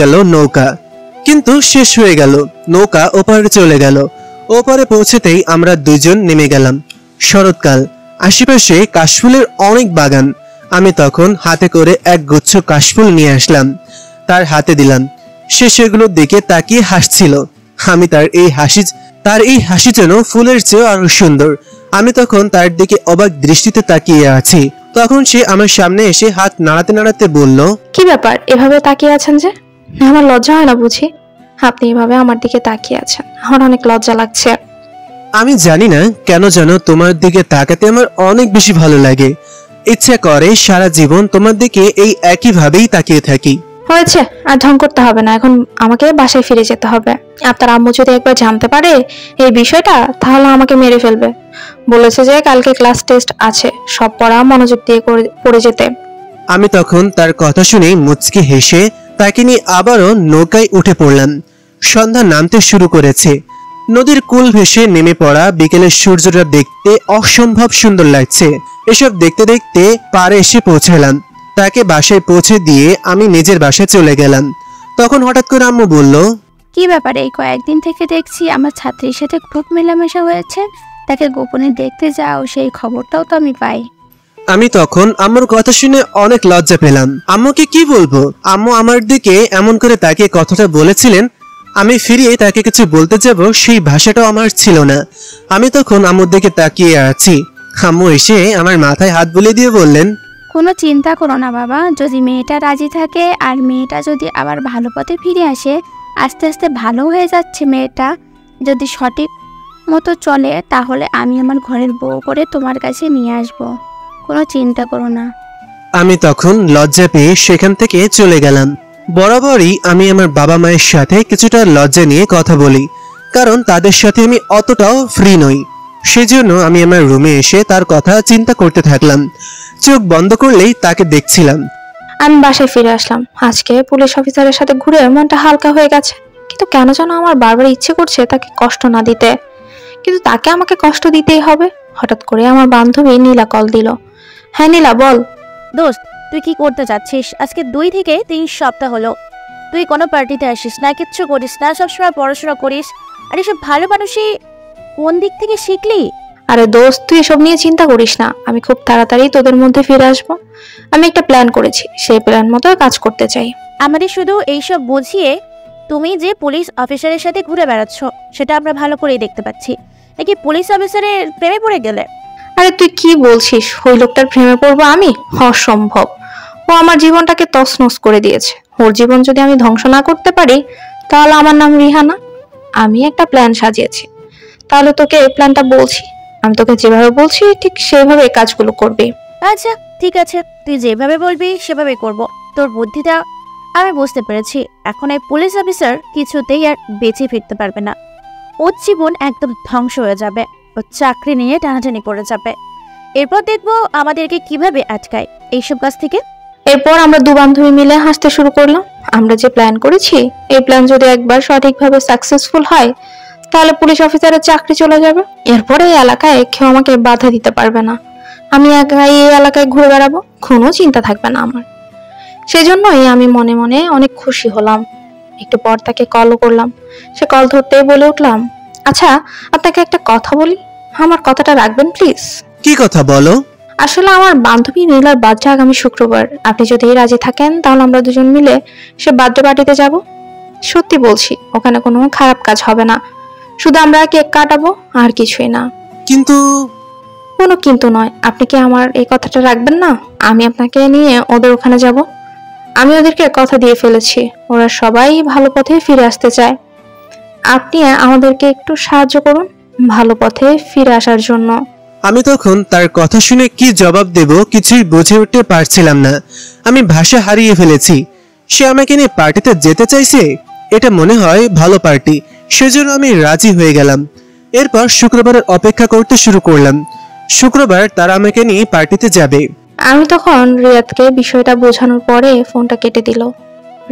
গেল নৌকা ওপারে চলে গেল। ওপারে পৌঁছেতেই আমরা দুজন নেমে গেলাম। শরৎকাল, আশেপাশে কাশফুলের অনেক বাগান। আমি তখন হাতে করে এক গুচ্ছ কাশফুল নিয়ে আসলাম, তার হাতে দিলাম। সে সেগুলোর দিকে তাকিয়ে হাসছিল। আমি তার এই হাসি যেন ফুলের চেয়েও আরো সুন্দর। আমি তখন তার দিকে অবাক দৃষ্টিতে তাকিয়ে আছি। তখন সে আমার সামনে এসে হাত নাড়াতে নাড়াতে বলল, কি ব্যাপার এভাবে তাকিয়ে আছেন যে? আমার লজ্জা হয় না বুঝি? আপনি এভাবে আমার দিকে তাকিয়ে আছেন, আমার অনেক লজ্জা লাগছে। আমি জানি না কেন যেন তোমার দিকে তাকাতে আমার অনেক বেশি ভালো লাগে। ইচ্ছা করে সারা জীবন তোমার দিকে এই একই ভাবেই তাকিয়ে থাকি। হয়েছে, আর ঢং করতে হবে না। এখন আমাকে বাসায় ফিরে যেতে হবে। আপনার আম্মু যদি একবার জানতে পারে এই বিষয়টা তাহলে আমাকে মেরে ফেলবে। বলেছে যে কালকে ক্লাস টেস্ট আছে, সব পড়া মনোযোগ দিয়ে পড়ে যেতে। আমি তখন তার কথা শুনে মুচকি হেসে তাকে নিয়ে আবারও নৌকায় উঠে পড়লাম। সন্ধ্যা নামতে শুরু করেছে। নদীর কুল ভেসে নেমে পড়া বিকেলের সূর্যটা দেখতে অসম্ভব সুন্দর লাগছে। এসব দেখতে দেখতে পাড়ে এসে পৌঁছালাম। তাকে বাসায় পৌঁছে দিয়ে আমি নিজের বাসায় চলে গেলাম। তখন হঠাৎ করে আম্মু বলল, কি ব্যাপারে এই কয়েকদিন থেকে দেখছি আমার ছাত্রীর সাথে খুব মেলামেশা হয়েছে, তাকে গোপনে দেখতে যাও, সেই খবরটাও তো আমি পাই। আমি তখন আম্মুর কথা শুনে অনেক লজ্জা পেলাম। আম্মুকে কি বলবো? আম্মু আমার দিকে এমন করে তাকে কথাটা বলেছিলেন। আমি ফিরিয়ে তাকে কিছু বলতে যাব সেই ভাষাটাও আমার ছিল না। আমি তখন আম্মুর দিকে তাকিয়ে আছি। আম্মু এসে আমার মাথায় হাত বুলিয়ে দিয়ে বললেন, কোনো চিন্তা করো না বাবা, যদি মেয়েটা রাজি থাকে আর মেয়েটা যদি আবার ভালো পথে ফিরে আসে, আস্তে আস্তে ভালো হয়ে যাচ্ছে মেয়েটা, যদি সঠিক মতো চলে তাহলে আমি আমার ঘরের বউ করে তোমার কাছে নিয়ে আসব। কোনো চিন্তা করো না। আমি তখন লজ্জা পেয়ে সেখান থেকে চলে গেলাম। বরাবরই আমি আমার বাবা মায়ের সাথে কিছুটা লজ্জা নিয়ে কথা বলি, কারণ তাদের সাথে আমি অতটাও ফ্রি নই। সেজন্য আমি আমার রুমে এসে তার কথা চিন্তা করতে থাকলাম। চোখ বন্ধ করলেই তাকে দেখছিলাম। আমি বাসায় ফিরে আসলাম। আজকে পুলিশ অফিসারের সাথে ঘুরে মনটা হালকা হয়ে গেছে। কিন্তু কেন যেন আমার বারবার ইচ্ছে করছে তাকে কষ্ট না দিতে, কিন্তু তাকে আমাকে কষ্ট দিতেই হবে। হঠাৎ করে আমার বান্ধবী নীলা কল দিল। হ্যাঁ নীলা, বল। দোস্ত, তুই কি করতে যাচ্ছিস? আজকে 2 থেকে 3 সপ্তাহ হলো তুই কোনো পার্টিতে আসিস না, কিচ্ছু করিস না, সবসময় পড়াশোনা করিস। আর এসব ভালো মানুষই কোন দিক থেকে শিখলি? আরে দোস্ত, তুই এসব নিয়ে চিন্তা করিস না। আমি খুব তাড়াতাড়ি তোদের মধ্যে ফিরে আসবো। আমি একটা প্ল্যান করেছি, সেই প্ল্যান মতো কাজ করতে চাই। আমাদের শুধু এইসব বুঝিয়ে তুমি যে পুলিশ অফিসারের সাথে ঘুরে বেড়াচ্ছ সেটা আমরা ভালো করেই দেখতে পাচ্ছি। নাকি পুলিশ অফিসারের প্রেমে পড়ে গেলে? আরে তুই কি বলছিস? ওই লোকটার প্রেমে পড়বো আমি? অসম্ভব। ও আমার জীবনটাকে তছনছ করে দিয়েছে। ওর জীবন যদি আমি ধ্বংস না করতে পারি তাহলে আমার নাম রিহানা। আমি একটা প্ল্যান সাজিয়েছি। তাহলে তোকে এই প্ল্যানটা বলছি। আমি তোকে যেভাবে বলছি ঠিক সেভাবে কাজগুলো করবি। আচ্ছা ঠিক আছে, তুই যেভাবে বলবি সেভাবে করব। তোর বুদ্ধিটা আমি বুঝতে পেরেছি। এখন এই পুলিশ অফিসার কিছুতেই আর বেঁচে ফিরতে পারবে না। ওর জীবন একদম ধ্বংস হয়ে যাবে। ও চাকরি নিয়ে টানাটানি পড়ে যাবে। এরপর দেখবো আমাদেরকে কিভাবে আটকায় এইসব কাজ থেকে। এরপর আমরা 2 বান্ধবী মিলে হাসতে শুরু করলাম। আমরা যে প্ল্যান করেছি এই প্ল্যান যদি একবার সঠিকভাবে সাকসেসফুল হয় তাহলে পুলিশ অফিসারের চাকরি চলে যাবে। এরপরে এই এলাকায় কেউ আমাকে বাধা দিতে পারবে না। আমি একাই এই এলাকায় ঘুরে বেড়াবো, কোনো চিন্তা থাকবে না আমার। সেজন্যই আমি মনে মনে অনেক খুশি হলাম। একটু পর তাকে কলও করলাম। সে কল ধরতেই বলে উঠলাম, আচ্ছা আপনাকে একটা কথা বলি, আমার কথাটা রাখবেন প্লিজ। কি কথা বলো? আসলে আমার বান্ধবী নীলার বার্থডে আগামী শুক্রবার। আপনি যদি রাজি থাকেন তাহলে আমরা দুজন মিলে সে বার্থডে পার্টিতে যাব। সত্যি বলছি, ওখানে কোনো খারাপ কাজ হবে না, শুধু আমরা কেক কাটাবো আর কিছুই না। কিন্তু কোনো কিন্তু নয়, আপনি কি আমার এই কথাটা রাখবেন না? আমি আপনাকে নিয়ে ওদের ওখানে যাব। আমি ওদেরকে কথা দিয়ে ফেলেছি, ওরা সবাই ভালো পথে ফিরে আসতে চায়। আপনি আমাদেরকে একটু সাহায্য করুন ভালো পথে ফিরে আসার জন্য। আমি তখন তার কথা শুনে কি জবাব দেব কিছুই বুঝে উঠতে পারছিলাম না। আমি ভাষা হারিয়ে ফেলেছি। সে আমাকে নিয়ে পার্টিতে যেতে চাইছে, এটা মনে হয় ভালো পার্টি, সেজন্য আমি রাজি হয়ে গেলাম। এরপর শুক্রবারের অপেক্ষা করতে শুরু করলাম। শুক্রবার তারা আমাকে নিয়ে পার্টিতে যাবে। আমি তখন রিয়াদকে বিষয়টা বোঝানোর পরে ফোনটা কেটে দিল।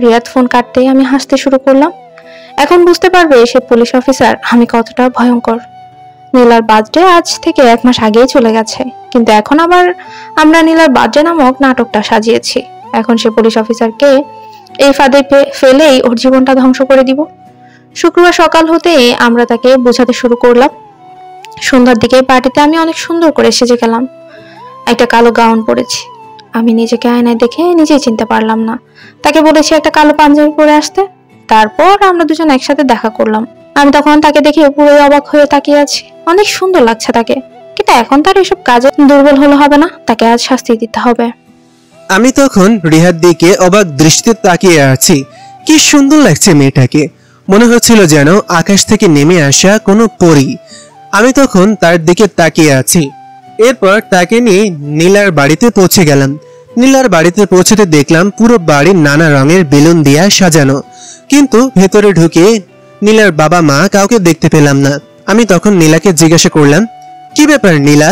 রিয়াদ ফোন কাটতেই আমি হাসতে শুরু করলাম। এখন বুঝতে পারবে সে পুলিশ অফিসার আমি কতটা ভয়ঙ্কর। নীলার বার্থডে আজ থেকে 1 মাস আগেই চলে গেছে, কিন্তু এখন আবার আমরা নীলার বার্থডে নামক নাটকটা সাজিয়েছি। এখন সে পুলিশ অফিসারকে এই ফাঁদে ফেলেই ওর জীবনটা ধ্বংস করে দিব। শুক্রবার সকাল হতে আমরা তাকে বোঝাতে শুরু করলাম। সন্ধ্যার দিকে পার্টিতে আমি অনেক সুন্দর করে সেজে গেলাম। একটা কালো গাউন পরেছি। আমি নিজেকে আয়নায় দেখে নিজেই চিনতে পারলাম না। তাকে বলেছি একটা কালো পাঞ্জাবি পরে আসতে। তারপর আমরা দুজন একসাথে দেখা করলাম। আমি তখন তাকে দেখে পুরোই অবাক হয়ে তাকিয়ে আছি। অনেক সুন্দর লাগছে তাকে, কিন্তু এখন তার এসব কাজে দুর্বল হলে হবে না, তাকে আজ শাস্তি দিতে হবে। আমি তখন রিহার দিকে অবাক দৃষ্টিতে তাকিয়ে আছি। কি সুন্দর লাগছে মেয়েটাকে, মনে হচ্ছিল যেন আকাশ থেকে নেমে আসা কোনো পরী। আমি তখন তার দিকে তাকিয়ে আছি। এরপর তাকে নিয়ে নীলার বাড়িতে পৌঁছে গেলাম। নীলার বাড়িতে পৌঁছতে দেখলাম পুরো বাড়ি নানা রঙের বেলুন দিয়ে সাজানো, কিন্তু ভেতরে ঢুকে নীলার বাবা মা কাউকে দেখতে পেলাম না। আমি তখন নীলাকে জিজ্ঞাসা করলাম, কি ব্যাপার নীলা,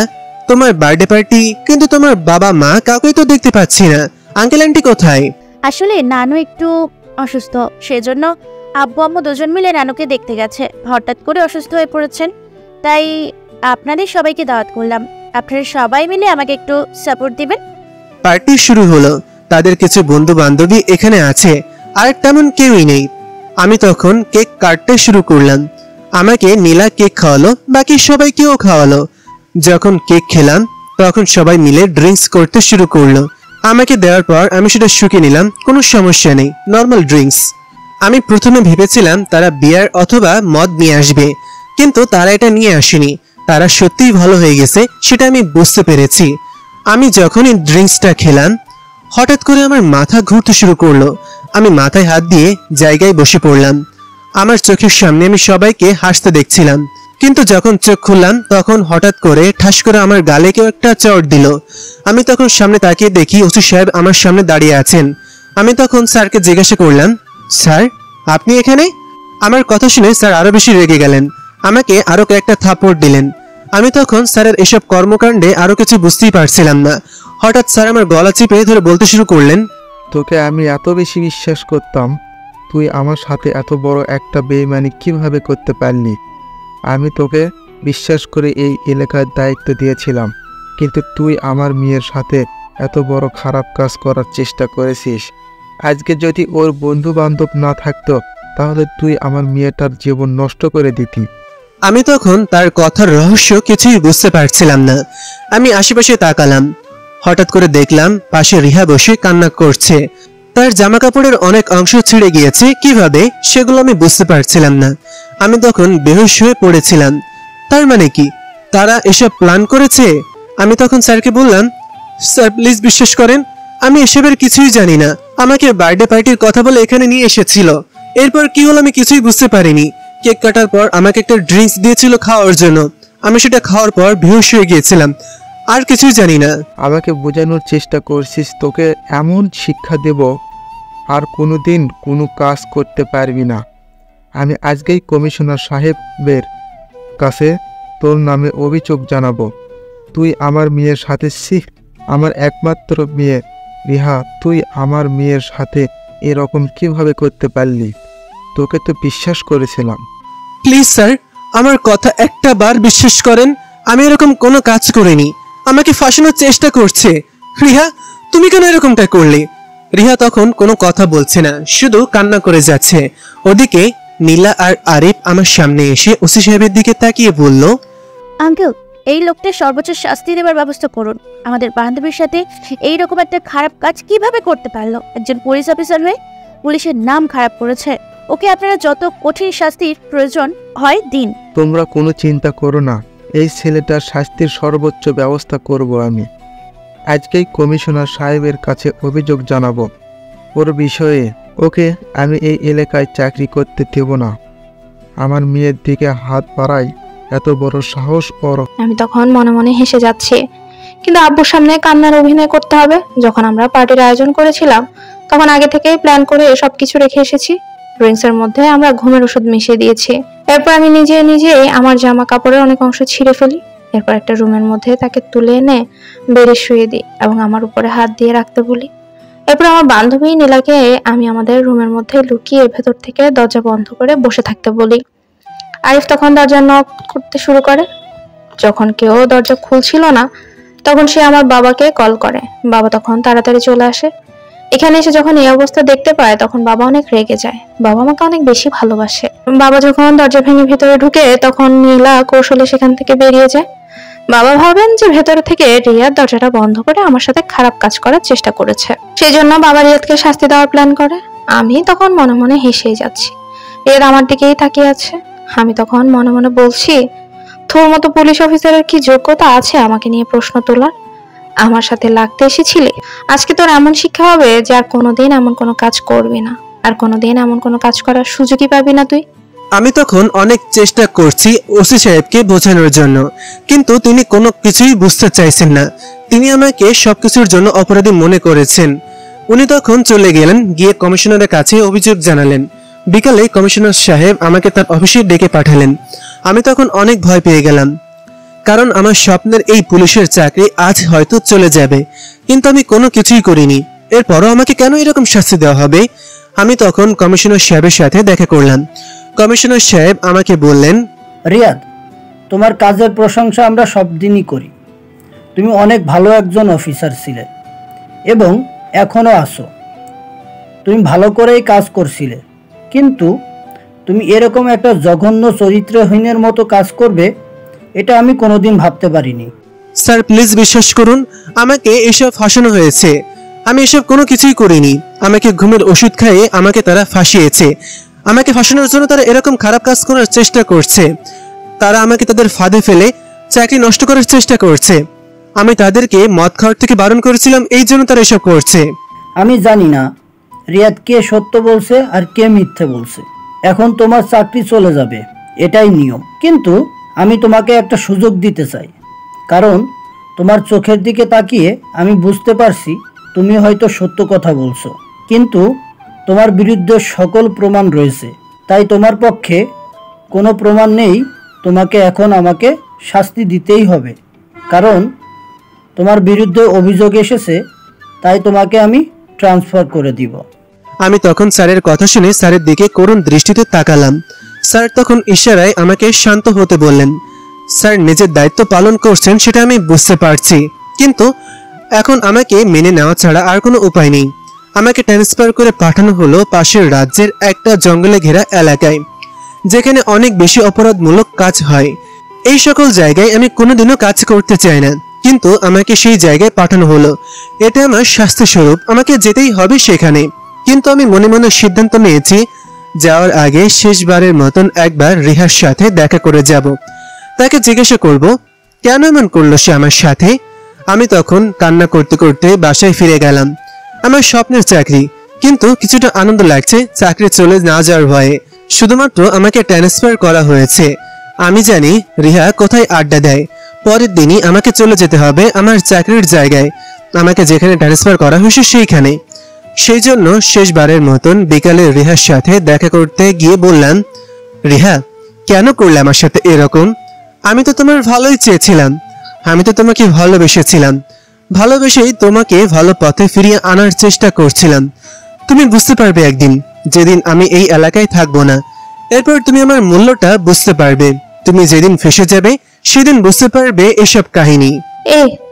তোমার বার্থডে পার্টি, কিন্তু তোমার বাবা মা কাউকে তো দেখতে পাচ্ছি না, আঙ্কেল আন্টি কোথায়? আসলে নানু একটু অসুস্থ, সেজন্য আব্বু আম্মু দুজন মিলে নানুকে দেখতে গেছে। হঠাৎ করে অসুস্থ হয়ে পড়েছেন, তাই আপনাদের সবাইকে দাওয়াত করলাম। আপনারা সবাই মিলে আমাকে একটু সাপোর্ট দিবেন। পার্টি শুরু হলো। তাদের কিছু বন্ধু বান্ধবী এখানে আছে, আর তেমন কেউই নেই। আমি তখন কেক কাটতে শুরু করলাম। আমাকে নীলা কেক খাওয়ালো, বাকি সবাইকেও খাওয়ালো। যখন কেক খেলাম তখন সবাই মিলে ড্রিঙ্কস করতে শুরু করলো। আমাকে দেওয়ার পর আমি সেটা শুকিয়ে নিলাম, কোনো সমস্যা নেই, নর্মাল ড্রিঙ্কস। আমি প্রথমে ভেবেছিলাম তারা বিয়ার অথবা মদ নিয়ে আসবে, কিন্তু তারা এটা নিয়ে আসেনি। তারা সত্যিই ভালো হয়ে গেছে, সেটা আমি বুঝতে পেরেছি। আমি যখনই ড্রিঙ্কসটা খেলাম হঠাৎ করে আমার মাথা ঘুরতে শুরু করলো। আমি মাথায় হাত দিয়ে জায়গায় বসে পড়লাম। আমার চোখের সামনে আমি সবাইকে হাসতে দেখছিলাম, কিন্তু যখন চোখ খুললাম তখন হঠাৎ করে ঠাস করে আমার গালে কেউ একটা চড় দিল। আমি তখন সামনে তাকিয়ে দেখি ওসি সাহেব আমার সামনে দাঁড়িয়ে আছেন। আমি তখন স্যারকে জিজ্ঞাসা করলাম, স্যার আপনি এখানে? আমার কথা শুনে স্যার আরো বেশি রেগে গেলেন, আমাকে আরো কয়েকটা থাপ্পড় দিলেন। আমি তখন স্যারের এসব কর্মকাণ্ডে আরো কিছু বুঝতেই পারছিলাম না। হঠাৎ স্যার আমার গলা চিপে ধরে বলতে শুরু করলেন, তোকে আমি এত বেশি বিশ্বাস করতাম, তুই আমার সাথে এত বড় একটা বেইমানি কিভাবে করতে পারলি? আমি তোকে বিশ্বাস করে এই এলাকার দায়িত্ব দিয়েছিলাম, কিন্তু তুই আমার মেয়ের সাথে এত বড় খারাপ কাজ করার চেষ্টা করেছিস। আজকে যদি ওর বন্ধু বান্ধব না থাকতো তাহলে তুই আমার মেয়েটার জীবন নষ্ট করে দিতি। আমি তখন তার কথার রহস্য কিছুই বুঝতে পারছিলাম না। আমি আশেপাশে তাকালাম, হঠাৎ করে দেখলাম পাশে রিহা বসে কান্না করছে। তার জামা কাপড়ের অনেক অংশ ছিঁড়ে গিয়েছে, কিভাবে সেগুলো আমি বুঝতে পারছিলাম না। আমি তখন বেহুশ হয়ে পড়েছিলাম। তার মানে কি তারা এসব প্ল্যান করেছে? আমি তখন স্যারকে বললাম, স্যার প্লিজ বিশ্বাস করেন, আমি এসবের কিছুই জানি না। আমাকে বার্থডে পার্টির কথা বলে এখানে নিয়ে এসেছিল, এরপর কি হলো আমি কিছুই বুঝতে পারিনি। কেক কাটার পর আমাকে একটা ড্রিঙ্কস দিয়েছিল খাওয়ার জন্য, আমি সেটা খাওয়ার পর বেহুশ হয়ে গিয়েছিলাম, আর কিছুই জানি না। আমাকে বোঝানোর চেষ্টা করছিস, তোকে এমন শিক্ষা দেব আর কোনোদিন কোনো কাজ করতে পারবি না। আমি আজকেই কমিশনার সাহেবের কাছে তোর নামে অভিযোগ জানাবো। তুই আমার মেয়ের সাথে আমার একমাত্র মেয়ে রিহা, তুই আমার মেয়ের সাথে এরকম কিভাবে করতে পারলি? তোকে তো বিশ্বাস করেছিলাম। প্লিজ স্যার আমার কথা একটা বার বিশ্বাস করেন, আমি এরকম কোনো কাজ করিনি। আমাকে ফাঁসানোর চেষ্টা করছে। রিহা তুমি কেন এরকমটা করলে? রিহা তখন কোনো কথা বলছে না, শুধু কান্না করে যাচ্ছে। ওদিকে নীলা আর আরিফ আমার সামনে এসে ওসি সাহেবের দিকে তাকিয়ে বলল, আঙ্কেল, এই লোকটার সর্বোচ্চ শাস্তি দেওয়ার ব্যবস্থা করুন। আমাদের বান্ধবীর সাথে এই রকম একটা খারাপ কাজ কিভাবে করতে পারলো? একজন পুলিশ অফিসার হয়ে পুলিশের নাম খারাপ করেছে। ওকে আপনারা যত কঠিন শাস্তির প্রয়োজন হয় দিন। তোমরা কোনো চিন্তা করো না, এই ছেলেটার শাস্তির সর্বোচ্চ ব্যবস্থা করব আমি। আজকেই কমিশনার সাহেবের কাছে অভিযোগ জানাবো ওর বিষয়ে। ওকে আমি এই এলাকায় চাকরি করতে দেব না। আমার মেয়ের দিকে হাত বাড়াই এত বড় সাহস ওর। আমি তখন মনে মনে হেসে যাচ্ছি, কিন্তু আব্বুর সামনে কান্নার অভিনয় করতে হবে। যখন আমরা পার্টির আয়োজন করেছিলাম তখন আগে থেকেই প্ল্যান করে সব কিছু রেখে এসেছি। ড্রিঙ্কসের মধ্যে আমরা ঘুমের ওষুধ মিশিয়ে দিয়েছি। এরপর আমি নিজে আমার জামা কাপড়ের অনেক অংশ ছিঁড়ে ফেলি। এরপর একটা রুমের মধ্যে তাকে তুলে এনে বেডে শুয়ে দিই এবং আমার উপরে হাত দিয়ে রাখতে বলি। এরপর আমার বান্ধবী নীলাকে আমি আমাদের রুমের মধ্যে লুকিয়ে ভেতর থেকে দরজা বন্ধ করে বসে থাকতে বলি। আরিফ তখন দরজা নক করতে শুরু করে। যখন কেউ দরজা খুলছিল না তখন সে আমার বাবাকে কল করে। বাবা তখন তাড়াতাড়ি চলে আসে। এখানে এসে যখন এই অবস্থা দেখতে পায় তখন বাবা অনেক রেগে যায়। বাবা আমাকে অনেক বেশি ভালোবাসে। বাবা যখন দরজা ভেঙে ভেতরে ঢুকে তখন নীলা কৌশলে সেখান থেকে বেরিয়ে যায়। বাবা ভাবেন যে ভেতর থেকে রিয়াদ দরজাটা বন্ধ করে আমার সাথে খারাপ কাজ করার চেষ্টা করেছে, সেই জন্য বাবা রিয়াদকে শাস্তি দেওয়ার প্ল্যান করে। আমি তখন মনে মনে হেসেই যাচ্ছি। রিয়াদ আমার দিকেই তাকিয়ে আছে। আমি তখন মনে মনে বলছি, তোর মতো পুলিশ অফিসারের কি যোগ্যতা আছে আমাকে নিয়ে প্রশ্ন তোলার? আমার সাথে লাগতে এসেছিলি, আজকে তোর এমন শিক্ষা হবে যে আর কোনোদিন এমন কোনো কাজ করবি না, আর কোনোদিন এমন কোনো কাজ করার সুযোগই পাবি না তুই। আমি তখন অনেক চেষ্টা করছি ওসি সাহেবকে বোঝানোর জন্য, কিন্তু তিনি কোনো কিছুই বুঝতে চাইছেন না। তিনি আমাকে সবকিছুর জন্য অপরাধী মনে করেছেন। উনি তখন চলে গেলেন, গিয়ে কমিশনারের কাছে অভিযোগ জানালেন। বিকালে কমিশনার সাহেব আমাকে তার অফিসে ডেকে পাঠালেন। আমি তখন অনেক ভয় পেয়ে গেলাম, কারণ আমার স্বপ্নের এই পুলিশের চাকরি আজ হয়তো চলে যাবে, কিন্তু আমি কোনো কিছুই করিনি। এরপরও আমাকে কেন এরকম শাস্তি দেওয়া হবে? আমি তখন কমিশনার সাহেবের সাথে দেখা করলাম। কমিশনার সাহেব আমাকে বললেন, রিয়াদ, তোমার কাজের প্রশংসা আমরা সব দিনই করি। তুমি অনেক ভালো একজন অফিসার ছিলে এবং এখনও আছো। তুমি ভালো করেই কাজ করছিলে, কিন্তু তুমি এরকম একটা জঘন্য চরিত্রহীনের মতো কাজ করবে এটা আমি কোনোদিন ভাবতে পারিনি। স্যার প্লিজ বিশ্বাস করুন, আমাকে এসব ফাঁসানো হয়েছে। আমি এসব কোনো কিছুই করিনি। আমাকে ঘুমের ওষুধ খাইয়ে আমাকে তারা ফাঁসিয়েছে। আমাকে ফাঁসানোর জন্য তারা এরকম খারাপ কাজ করার চেষ্টা করছে। তারা আমাকে তাদের ফাঁদে ফেলে চাকরি নষ্ট করার চেষ্টা করছে। আমি তাদেরকে মদ খাওয়ার থেকে বারণ করেছিলাম, এই জন্য তারা এসব করছে। আমি জানি না রিয়াদ কে সত্য বলছে আর কে মিথ্যে বলছে। এখন তোমার চাকরি চলে যাবে, এটাই নিয়ম। কিন্তু আমি তোমাকে একটা সুযোগ দিতে চাই, কারণ তোমার চোখের দিকে তাকিয়ে আমি বুঝতে পারছি তুমি হয়তো সত্য কথা বলছো, কিন্তু তোমার বিরুদ্ধে সকল প্রমাণ রয়েছে। তাই তোমার পক্ষে কোনো প্রমাণ নেই। তোমাকে এখন আমাকে শাস্তি দিতেই হবে, কারণ তোমার বিরুদ্ধে অভিযোগ এসেছে। তাই তোমাকে আমি ট্রান্সফার করে দিব। আমি তখন স্যারের কথা শুনে স্যারের দিকে করুণ দৃষ্টিতে তাকালাম। স্যার তখন ইশারায় আমাকে শান্ত হতে বললেন। স্যার নিজের দায়িত্ব পালন করছেন সেটা আমি বুঝতে পারছি, কিন্তু এখন আমাকে মেনে নেওয়া ছাড়া আর কোনো উপায় নেই। আমাকে ট্রান্সফার করে পাঠানো হলো পাশের রাজ্যের একটা জঙ্গলে ঘেরা এলাকায়, যেখানে অনেক বেশি অপরাধমূলক কাজ হয়। এই সকল জায়গায় আমি কোনোদিনও কাজ করতে চাই না, কিন্তু আমাকে সেই জায়গায় পাঠানো হলো। এটা আমার শাস্তি স্বরূপ, আমাকে যেতেই হবে সেখানে। কিন্তু আমি মনে মনে সিদ্ধান্ত নিয়েছি, যাওয়ার আগে শেষবারের মতন একবার রিহার সাথে দেখা করে যাব। তাকে জিজ্ঞাসা করব কেন এমন করলো সে আমার সাথে। আমি তখন কান্না করতে করতে বাসায় ফিরে গেলাম। আমার স্বপ্নের চাকরি, কিন্তু কিছুটা আনন্দ লাগছে চাকরি চলে না যাওয়ার ভয়ে। শুধুমাত্র আমাকে ট্রান্সফার করা হয়েছে। আমি জানি রিহা কোথায় আড্ডা দেয়। পরের দিনই আমাকে চলে যেতে হবে আমার চাকরির জায়গায়, আমাকে যেখানে ট্রান্সফার করা হয়েছে সেইখানে। সেই জন্য শেষবারের মতন বিকালে রিহার সাথে দেখা করতে গিয়ে বললাম, রিহা কেন করলে আমার সাথে এরকম? আমি তো তোমার ভালোই চেয়েছিলাম, আমি তো তোমাকে ভালোবেসেছিলাম, ভালোবেসেই তোমাকে ভালো পথে ফিরিয়ে আনার চেষ্টা করছিলাম। তুমি বুঝতে পারবে একদিন, যেদিন আমি এই এলাকায় থাকবো না। এরপর তুমি আমার মূল্যটা বুঝতে পারবে। তুমি যেদিন ফেসে যাবে সেদিন বুঝতে পারবে এসব কাহিনী।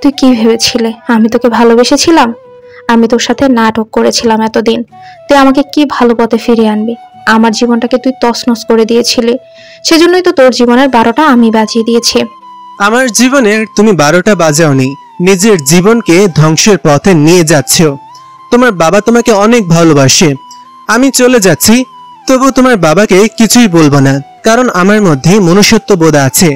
তুই কি ভেবেছিলে আমি তোকে ভালোবেসেছিলাম? আমি তোর সাথে নাটক করেছিলাম এতদিন, তুই আমাকে কি ভালো পথে ফিরিয়ে আনবি? আমার জীবনটাকে তুই তছনছ করে দিয়েছিলি, সেজন্যই তো তোর জীবনের 12টা আমি বাজিয়ে দিয়েছি। আমার জীবনের তুমি 12টা বাজাওনি, নিজের জীবনকে ধ্বংসের পথে নিয়ে যাচ্ছ। তোমার বাবা তোমাকে অনেক ভালোবাসে। আমি চলে যাচ্ছি, তবু তোমার বাবাকে কিছুই বলবো না, কারণ আমার মধ্যে মনুষ্যত্ব বোধ আছে।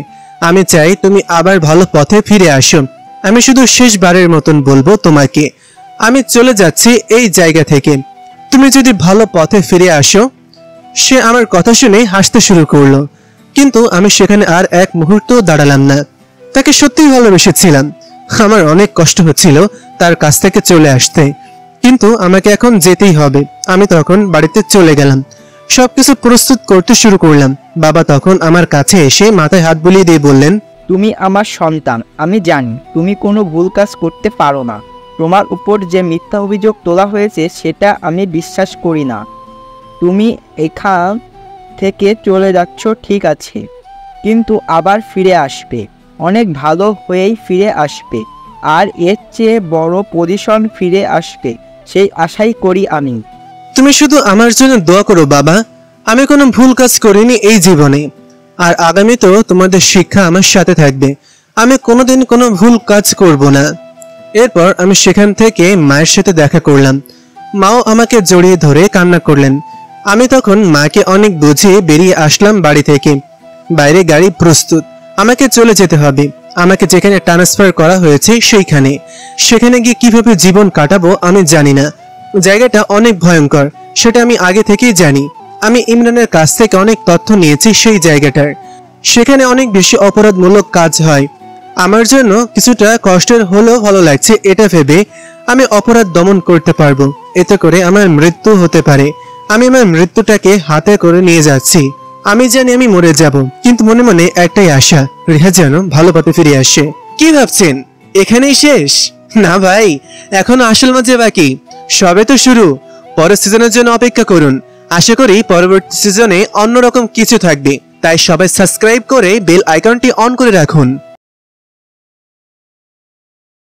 আমি চাই তুমি আবার ভালো পথে ফিরে আসো। আমি শুধু শেষবারের মতন বলবো তোমাকে, আমি চলে যাচ্ছি এই জায়গা থেকে। তুমি যদি ভালো পথে ফিরে আসো। সে আমার কথা শুনে হাসতে শুরু করলো, কিন্তু আমি সেখানে আর এক মুহূর্ত দাঁড়ালাম না। তাকে সত্যিই ভালোবেসেছিলাম। আমার অনেক কষ্ট হচ্ছিল তার কাছ থেকে চলে আসতে, কিন্তু আমাকে এখন যেতেই হবে। আমি তখন বাড়িতে চলে গেলাম, সবকিছু প্রস্তুত করতে শুরু করলাম। বাবা তখন আমার কাছে এসে মাথায় হাত বুলিয়ে দিয়ে বললেন, তুমি আমার সন্তান, আমি জানি তুমি কোনো ভুল কাজ করতে পারো না। তোমার উপর যে মিথ্যা অভিযোগ তোলা হয়েছে সেটা আমি বিশ্বাস করি না। তুমি এখান থেকে চলে যাচ্ছ ঠিক আছে, কিন্তু আবার ফিরে আসবে, অনেক ভালো হয়েই ফিরে আসবে, আর এর চেয়ে বড় পজিশন ফিরে আসবে, সেই আশাই করি আমি। তুমি শুধু আমার জন্য দোয়া করো বাবা। আমি কোনো ভুল কাজ করিনি এই জীবনে, আর আগামীতেও তোমাদের শিক্ষা আমার সাথে থাকবে। আমি কোনোদিন কোনো ভুল কাজ করব না। এরপর আমি সেখান থেকে মায়ের সাথে দেখা করলাম। মাও আমাকে জড়িয়ে ধরে কান্না করলেন। আমি তখন মাকে অনেক বুঝিয়ে বেরিয়ে আসলাম বাড়ি থেকে। বাইরে গাড়ি প্রস্তুত, আমাকে চলে যেতে হবে। আমাকে যেখানে ট্রান্সফার করা হয়েছে সেইখানে। সেখানে গিয়ে কিভাবে জীবন কাটাবো আমি জানি না। জায়গাটা অনেক ভয়ঙ্কর, সেটা আমি আগে থেকেই জানি। আমি ইমরানের কাছ থেকে অনেক তথ্য নিয়েছি সেই জায়গাটার। সেখানে অনেক বেশি অপরাধমূলক কাজ হয়। আমার জন্য কিছুটা কষ্টের হলেও ভালো লাগছে এটা ভেবে আমি অপরাধ দমন করতে পারবো। এতে করে আমার মৃত্যু হতে পারে। আমি আমার মৃত্যুটাকে হাতে করে নিয়ে যাচ্ছি। আমি জানি আমি মরে যাব, কিন্তু মনে মনে একটাই আশা, রিহা যেন ভালো পথে ফিরে আসে। কি ভাবছেন এখানেই শেষ? না ভাই, এখনো আসল মজা বাকি, সবে তো শুরু। পরের সিজনের জন্য অপেক্ষা করুন। আশা করি পরবর্তী সিজনে অন্যরকম কিছু থাকবে, তাই সবাই সাবস্ক্রাইব করে বেল আইকনটি অন করে রাখুন।